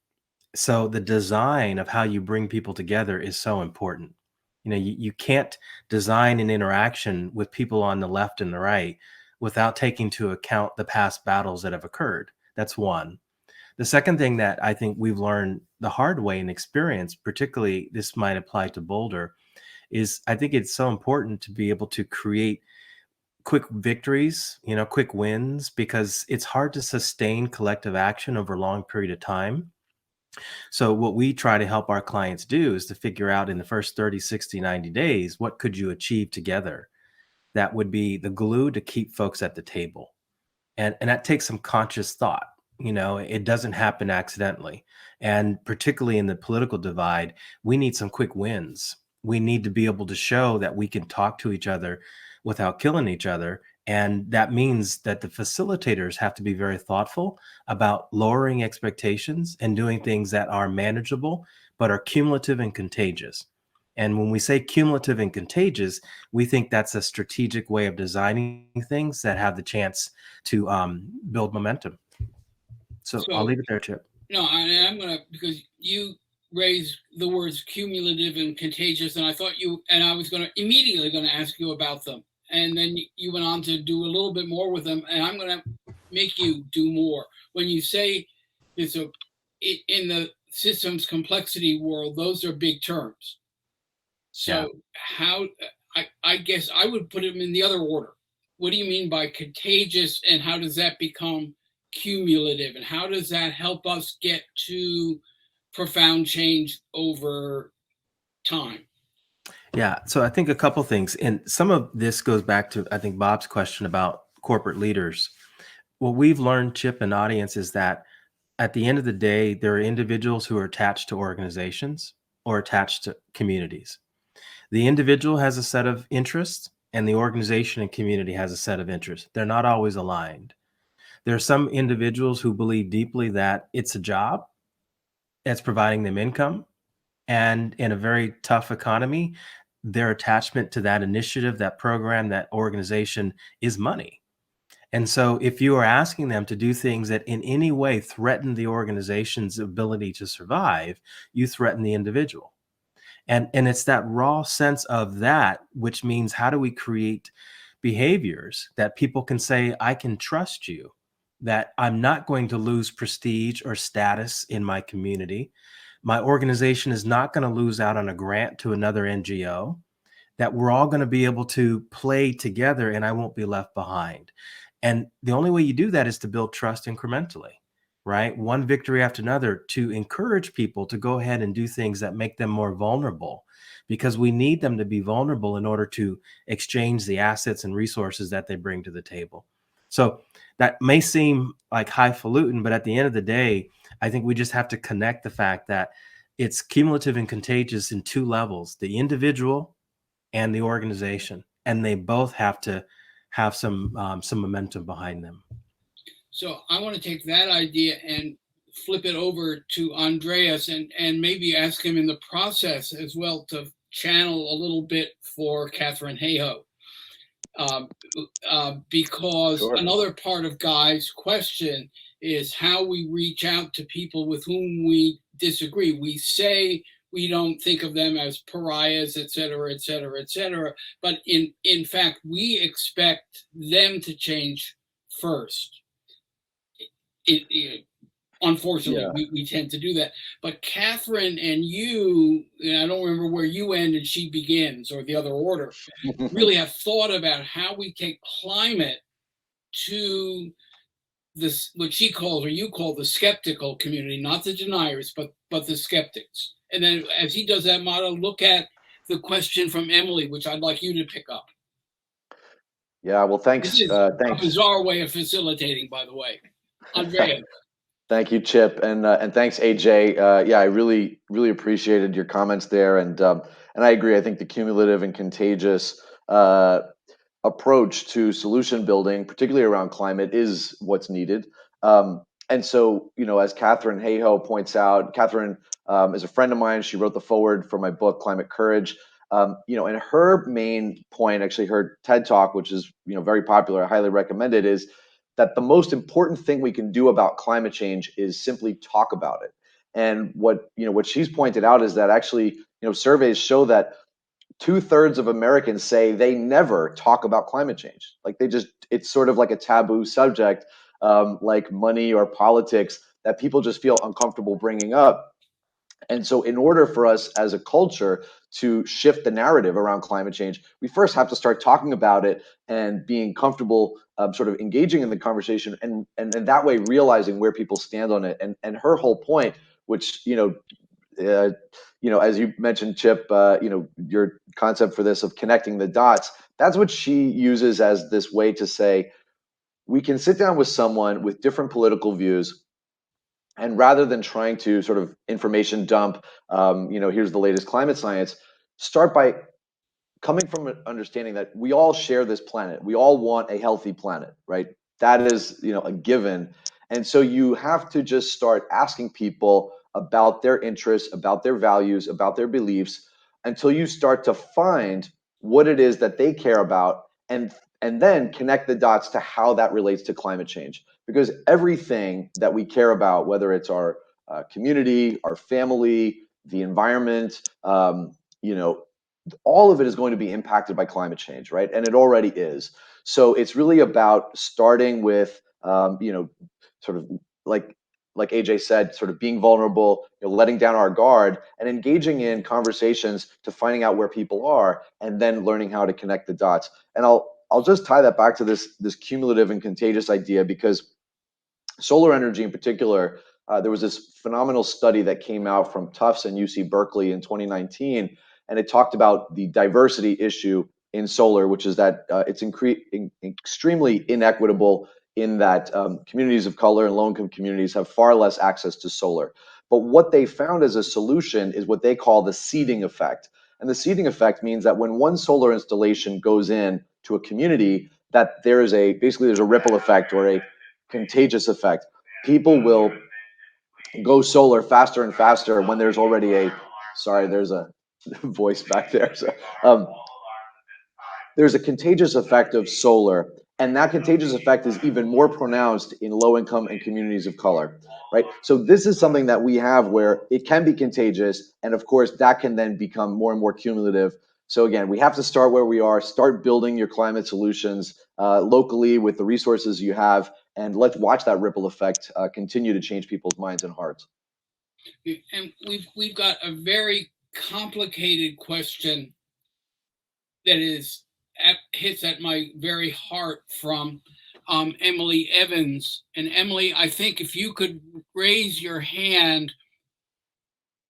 So the design of how you bring people together is so important. You can't design an interaction with people on the left and the right without taking into account the past battles that have occurred. That's one. The second thing that I think we've learned the hard way in experience, particularly this might apply to Boulder, is I think it's so important to be able to create quick victories, quick wins, because it's hard to sustain collective action over a long period of time. So what we try to help our clients do is to figure out in the first 30, 60, 90 days, what could you achieve together? that would be the glue to keep folks at the table. And that takes some conscious thought. You know, it doesn't happen accidentally. And particularly in the political divide, we need some quick wins. We need to be able to show that we can talk to each other without killing each other. And that means that the facilitators have to be very thoughtful about lowering expectations and doing things that are manageable, but are cumulative and contagious. And when we say cumulative and contagious, we think that's a strategic way of designing things that have the chance to build momentum. So I'll So, leave it there, Chip. no, I'm going to, because you raised the words cumulative and contagious, and I thought I was immediately going to ask you about them. And then you went on to do a little bit more with them, and I'm going to make you do more. When you say in the systems complexity world, those are big terms. So I guess I would put them in the other order. What do you mean by contagious, and how does that become cumulative, and how does that help us get to profound change over time? Yeah, so I think a couple things, and some of this goes back to, I think, Bob's question about corporate leaders. What we've learned, Chip and audience, is that at the end of the day, there are individuals who are attached to organizations or attached to communities. The individual has a set of interests, and the organization and community has a set of interests. They're not always aligned. There are some individuals who believe deeply that it's a job that's providing them income. And in a very tough economy, their attachment to that initiative, that program, that organization is money. And so if you are asking them to do things that in any way threaten the organization's ability to survive, you threaten the individual. And it's that raw sense of that, which means how do we create behaviors that people can say, I can trust you, that I'm not going to lose prestige or status in my community. My organization is not going to lose out on a grant to another NGO, that we're all going to be able to play together and I won't be left behind. And the only way you do that is to build trust incrementally, right? One victory after another, to encourage people to go ahead and do things that make them more vulnerable, because we need them to be vulnerable in order to exchange the assets and resources that they bring to the table. So that may seem like highfalutin, but at the end of the day, I think we just have to connect the fact that it's cumulative and contagious in two levels, the individual and the organization, and they both have to have some momentum behind them. So I want to take that idea and flip it over to Andreas, and maybe ask him in the process as well to channel a little bit for Catherine Hayhoe. Because Sure. another part of Guy's question is how we reach out to people with whom we disagree. We say we don't think of them as pariahs, et cetera, et cetera, et cetera. But in fact, we expect them to change first. Unfortunately, we tend to do that. But Catherine and you, I don't remember where you end and she begins, or the other order, really have thought about how we take climate to this, what she calls, or you call, the skeptical community, not the deniers, but the skeptics. And then as he does that model, look at the question from Emily, which I'd like you to pick up. Yeah, well, thanks. This is a bizarre way of facilitating, by the way. Andrea. Thank you, Chip, and thanks, AJ. Yeah, I really appreciated your comments there, and I agree. I think the cumulative and contagious approach to solution building, particularly around climate, is what's needed. And so, as Catherine Hayhoe points out, Catherine is a friend of mine. She wrote the foreword for my book, Climate Courage. And her main point, actually, her TED Talk, which is very popular, I highly recommend it, is that the most important thing we can do about climate change is simply talk about it. And what she's pointed out is that actually, surveys show that 2/3 of Americans say they never talk about climate change. Like it's sort of like a taboo subject, like money or politics, that people just feel uncomfortable bringing up. And so in order for us as a culture to shift the narrative around climate change, we first have to start talking about it and being comfortable sort of engaging in the conversation, and that way realizing where people stand on it. And her whole point, which, as you mentioned, Chip, your concept for this of connecting the dots, That's what she uses as this way to say, we can sit down with someone with different political views, and rather than trying to sort of information dump, here's the latest climate science, start by coming from an understanding that we all share this planet. We all want a healthy planet, right? That is, a given. And so you have to just start asking people about their interests, about their values, about their beliefs, until you start to find what it is that they care about, and then connect the dots to how that relates to climate change. Because everything that we care about, whether it's our community, our family, the environment, all of it is going to be impacted by climate change, right? And it already is. So it's really about starting with, sort of like AJ said, sort of being vulnerable, letting down our guard, and engaging in conversations to finding out where people are, and then learning how to connect the dots. And I'll just tie that back to this cumulative and contagious idea, because solar energy in particular, there was this phenomenal study that came out from Tufts and UC Berkeley in 2019, and it talked about the diversity issue in solar, which is that it's extremely inequitable in that communities of color and low-income communities have far less access to solar. But what they found as a solution is what they call the seeding effect. And the seeding effect means that when one solar installation goes in to a community, that there's a ripple effect or a contagious effect. People will go solar faster and faster when there's already there's a voice back there. So there's a contagious effect of solar, and that contagious effect is even more pronounced in low income and communities of color, right? So this is something that we have where it can be contagious, and of course that can then become more and more cumulative. So again, we have to start where we are, start building your climate solutions locally with the resources you have, and let's watch that ripple effect continue to change people's minds and hearts. And we've got a very complicated question that hits at my very heart from Emily Evans. And Emily, I think if you could raise your hand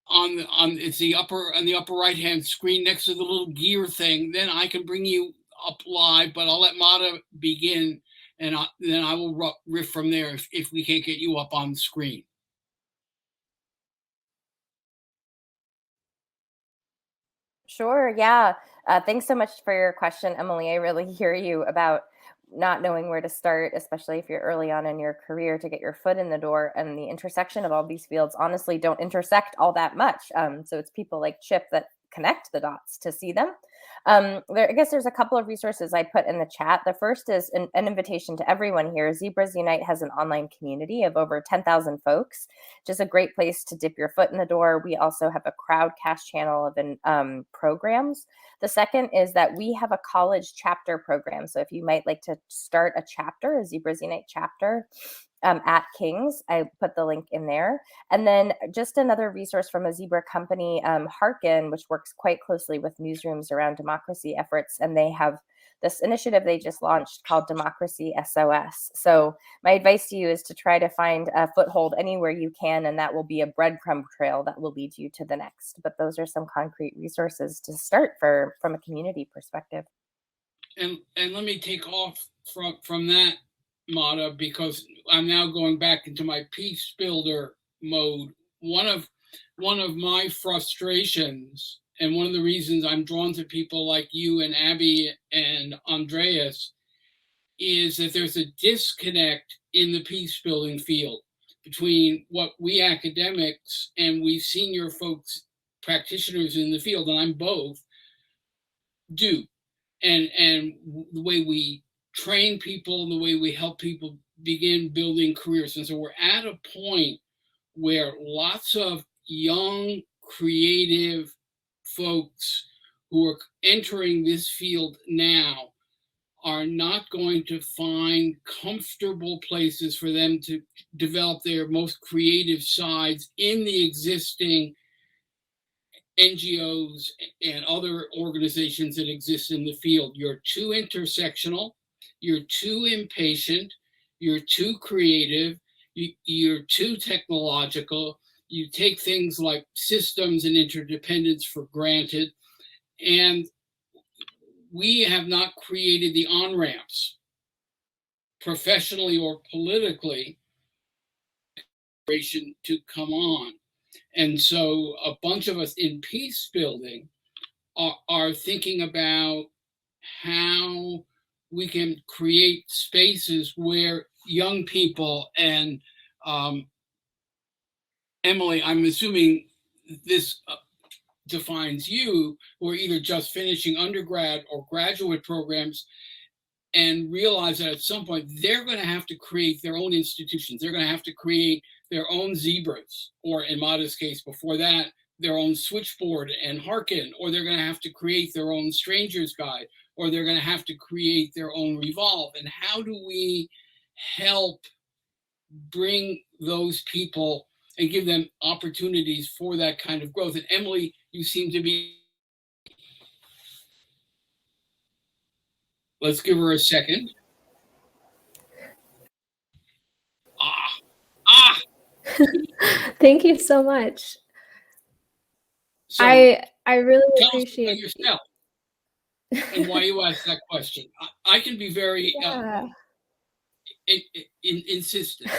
on the upper right hand screen next to the little gear thing, then I can bring you up live. But I'll let Mata begin, and then I will riff from there if we can't get you up on the screen. Sure, yeah. Thanks so much for your question, Emily. I really hear you about not knowing where to start, especially if you're early on in your career, to get your foot in the door. And the intersection of all these fields honestly don't intersect all that much. So it's people like Chip that connect the dots to see them. I guess there's a couple of resources I put in the chat. The first is an invitation to everyone here. Zebras Unite has an online community of over 10,000 folks, just a great place to dip your foot in the door. We also have a crowdcast channel of programs. The second is that we have a college chapter program. So if you might like to start a chapter, a Zebras Unite chapter, at King's. I put the link in there. And then just another resource from a Zebra company, Harkin, which works quite closely with newsrooms around democracy efforts. And they have this initiative they just launched called Democracy SOS. So my advice to you is to try to find a foothold anywhere you can, and that will be a breadcrumb trail that will lead you to the next. But those are some concrete resources to start from a community perspective. And let me take off from that, Mata, because I'm now going back into my peace builder mode. One of my frustrations, and one of the reasons I'm drawn to people like you and Abby and Andreas, is that there's a disconnect in the peace building field between what we academics and we senior folks, practitioners in the field, and I'm both, do. And the way we train people, the way we help people begin building careers. And so we're at a point where lots of young, creative folks who are entering this field now are not going to find comfortable places for them to develop their most creative sides in the existing NGOs and other organizations that exist in the field. You're too intersectional, you're too impatient, you're too creative, you're too technological, you take things like systems and interdependence for granted. And we have not created the on-ramps professionally or politically to come on. And so a bunch of us in peace building are thinking about how we can create spaces where young people and Emily, I'm assuming this defines you, who are either just finishing undergrad or graduate programs, and realize that at some point they're going to have to create their own institutions. They're going to have to create their own zebras, or in Mada's case before that, their own switchboard and Harkin, or they're going to have to create their own stranger's guide, or they're going to have to create their own revolve. And how do we help bring those people and give them opportunities for that kind of growth? And Emily, you seem to be, let's give her a second. Thank you so much. So I really tell appreciate us about yourself and why you asked that question. I can be very insistent.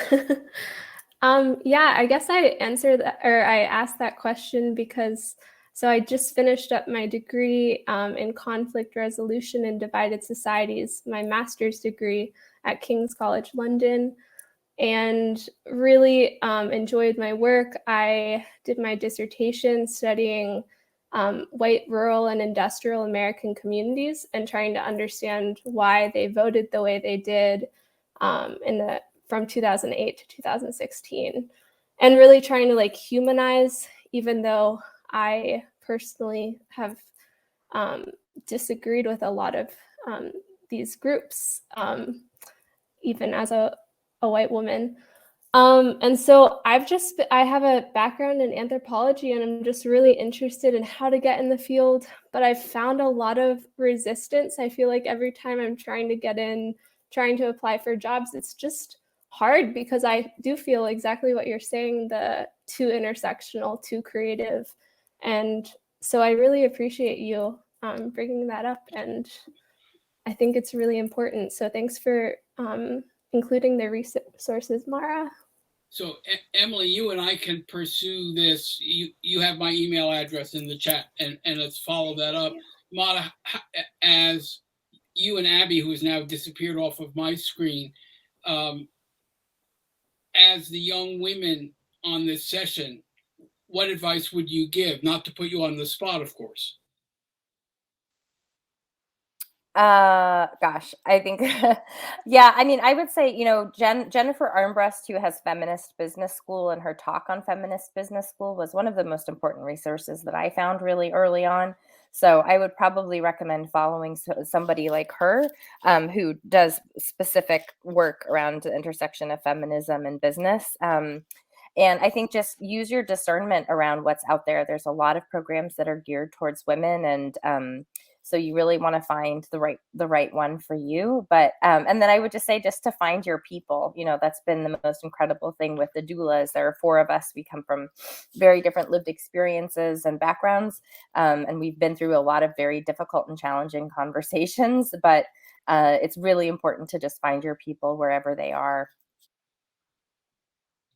Yeah, I guess I answered that, or I asked that question because I just finished up my degree in conflict resolution in divided societies, my master's degree at King's College London, and really enjoyed my work. I did my dissertation studying white, rural, and industrial American communities and trying to understand why they voted the way they did from 2008 to 2016, and really trying to like humanize, even though I personally have disagreed with a lot of these groups, even as a white woman. And so I have a background in anthropology, and I'm just really interested in how to get in the field, but I've found a lot of resistance. I feel like every time I'm trying to get in, trying to apply for jobs, it's just hard because I do feel exactly what you're saying, the too intersectional, too creative. And so I really appreciate you bringing that up, and I think it's really important. So thanks for including the resources, Mara. So Emily, you and I can pursue this. You have my email address in the chat, and let's follow that up. Mara, as you and Abby, who has now disappeared off of my screen, as the young women on this session, what advice would you give? Not to put you on the spot, of course. Gosh, I think, yeah, I mean, I would say, Jennifer Armbrust, who has Feminist Business School, and her talk on Feminist Business School was one of the most important resources that I found really early on. So I would probably recommend following somebody like her, who does specific work around the intersection of feminism and business. And I think just use your discernment around what's out there. There's a lot of programs that are geared towards women, and so you really want to find the right one for you. But and then I would just say, just to find your people. That's been the most incredible thing with the doulas. There are 4 of us. We come from very different lived experiences and backgrounds, and we've been through a lot of very difficult and challenging conversations. But it's really important to just find your people wherever they are.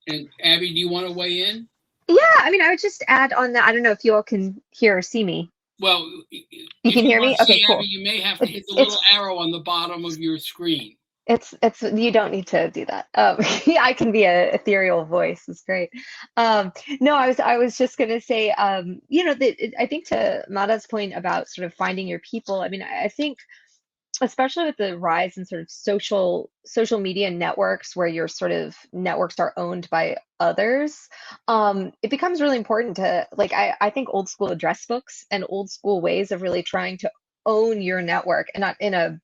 And Abby, do you want to weigh in? Yeah, I mean, I would just add on that. I don't know if you all can hear or see me. Well, you can hear me? Okay, cool. Abby, you may have to hit the little arrow on the bottom of your screen. It's you don't need to do that. I can be a ethereal voice. It's great. No, I was just gonna say, I think to Mada's point about sort of finding your people. I mean, I think, especially with the rise in sort of social media networks, where your sort of networks are owned by others, it becomes really important to, like, I think old school address books and old school ways of really trying to own your network, and not in a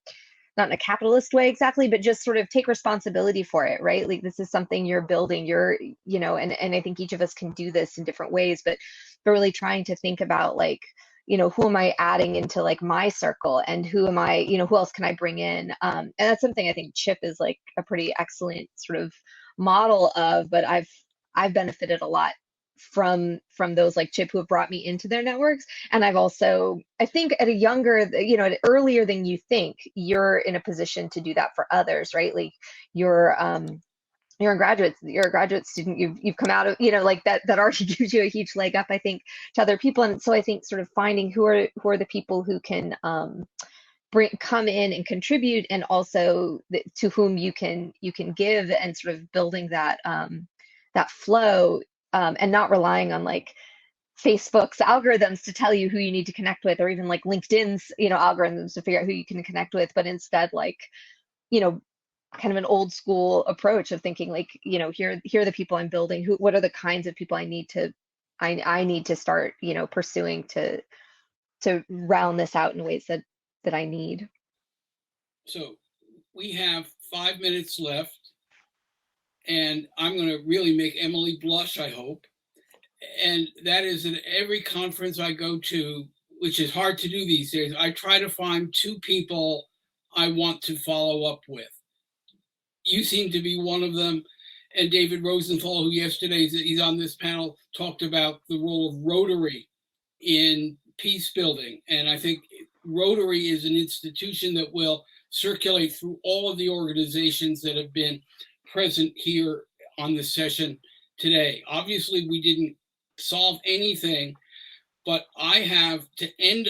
capitalist way exactly, but just sort of take responsibility for it, right? Like, this is something you're building, and I think each of us can do this in different ways, but really trying to think about, like, who am I adding into, like, my circle, and who am I, who else can I bring in? And that's something I think Chip is, like, a pretty excellent sort of model of, but I've benefited a lot from those like Chip who have brought me into their networks. And I've also, I think at a younger, earlier than you think, you're in a position to do that for others, right? Like you're a graduate student, you've come out of, like that already gives you a huge leg up, I think, to other people. And so I think sort of finding who are the people who can come in and contribute, and also to whom you can give, and sort of building that that flow, and not relying on like Facebook's algorithms to tell you who you need to connect with, or even like LinkedIn's algorithms to figure out who you can connect with, but instead like kind of an old school approach of thinking like here are the people I'm building, what are the kinds of people I need to start pursuing to round this out in ways that I need. So we have 5 minutes left, and I'm going to really make Emily blush, I hope. And that is that every conference I go to, which is hard to do these days, I try to find 2 people I want to follow up with. You seem to be one of them. And David Rosenthal, who yesterday, he's on this panel, talked about the role of Rotary in peace building. And I think Rotary is an institution that will circulate through all of the organizations that have been present here on this session today. Obviously, we didn't solve anything, but I have, to end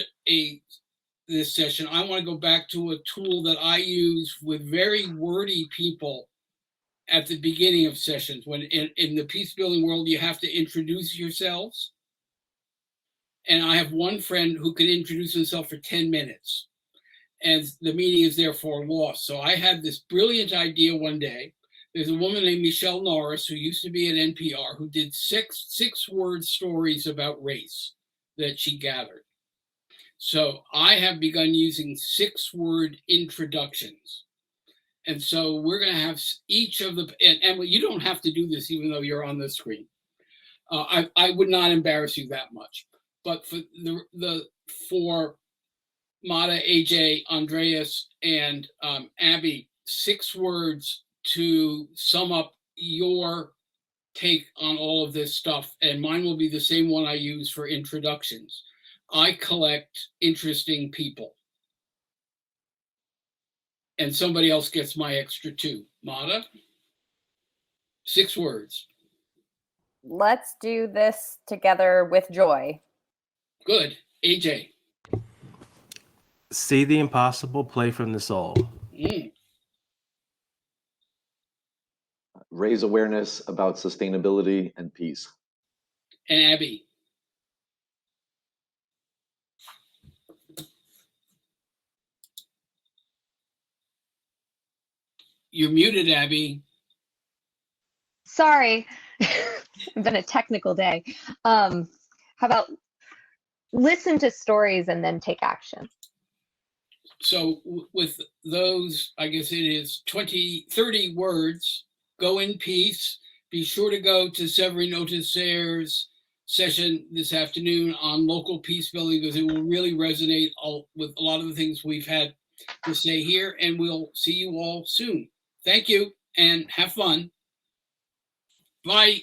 this session, I want to go back to a tool that I use with very wordy people at the beginning of sessions. When in the peace building world, you have to introduce yourselves. And I have one friend who could introduce himself for 10 minutes. And the meeting is therefore lost. So I had this brilliant idea one day. There's a woman named Michelle Norris, who used to be at NPR, who did six-word stories about race that she gathered. So I have begun using 6-word introductions. And so we're going to have each of the, and Emily, you don't have to do this even though you're on the screen. I would not embarrass you that much. But for Mata, AJ, Andreas, and Abby, 6 words to sum up your take on all of this stuff. And mine will be the same one I use for introductions. I collect interesting people. And somebody else gets my extra 2. Mata, 6 words. Let's do this together with joy. Good. AJ. See the impossible, play from the soul. Raise awareness about sustainability and peace. And Abby. You're muted, Abby. Sorry, it's been a technical day. How about listen to stories and then take action? So with those, I guess it is 30 words. Go in peace. Be sure to go to Severine Otisseur's session this afternoon on local peace building, because it will really resonate with a lot of the things we've had to say here. And we'll see you all soon. Thank you and have fun. Bye.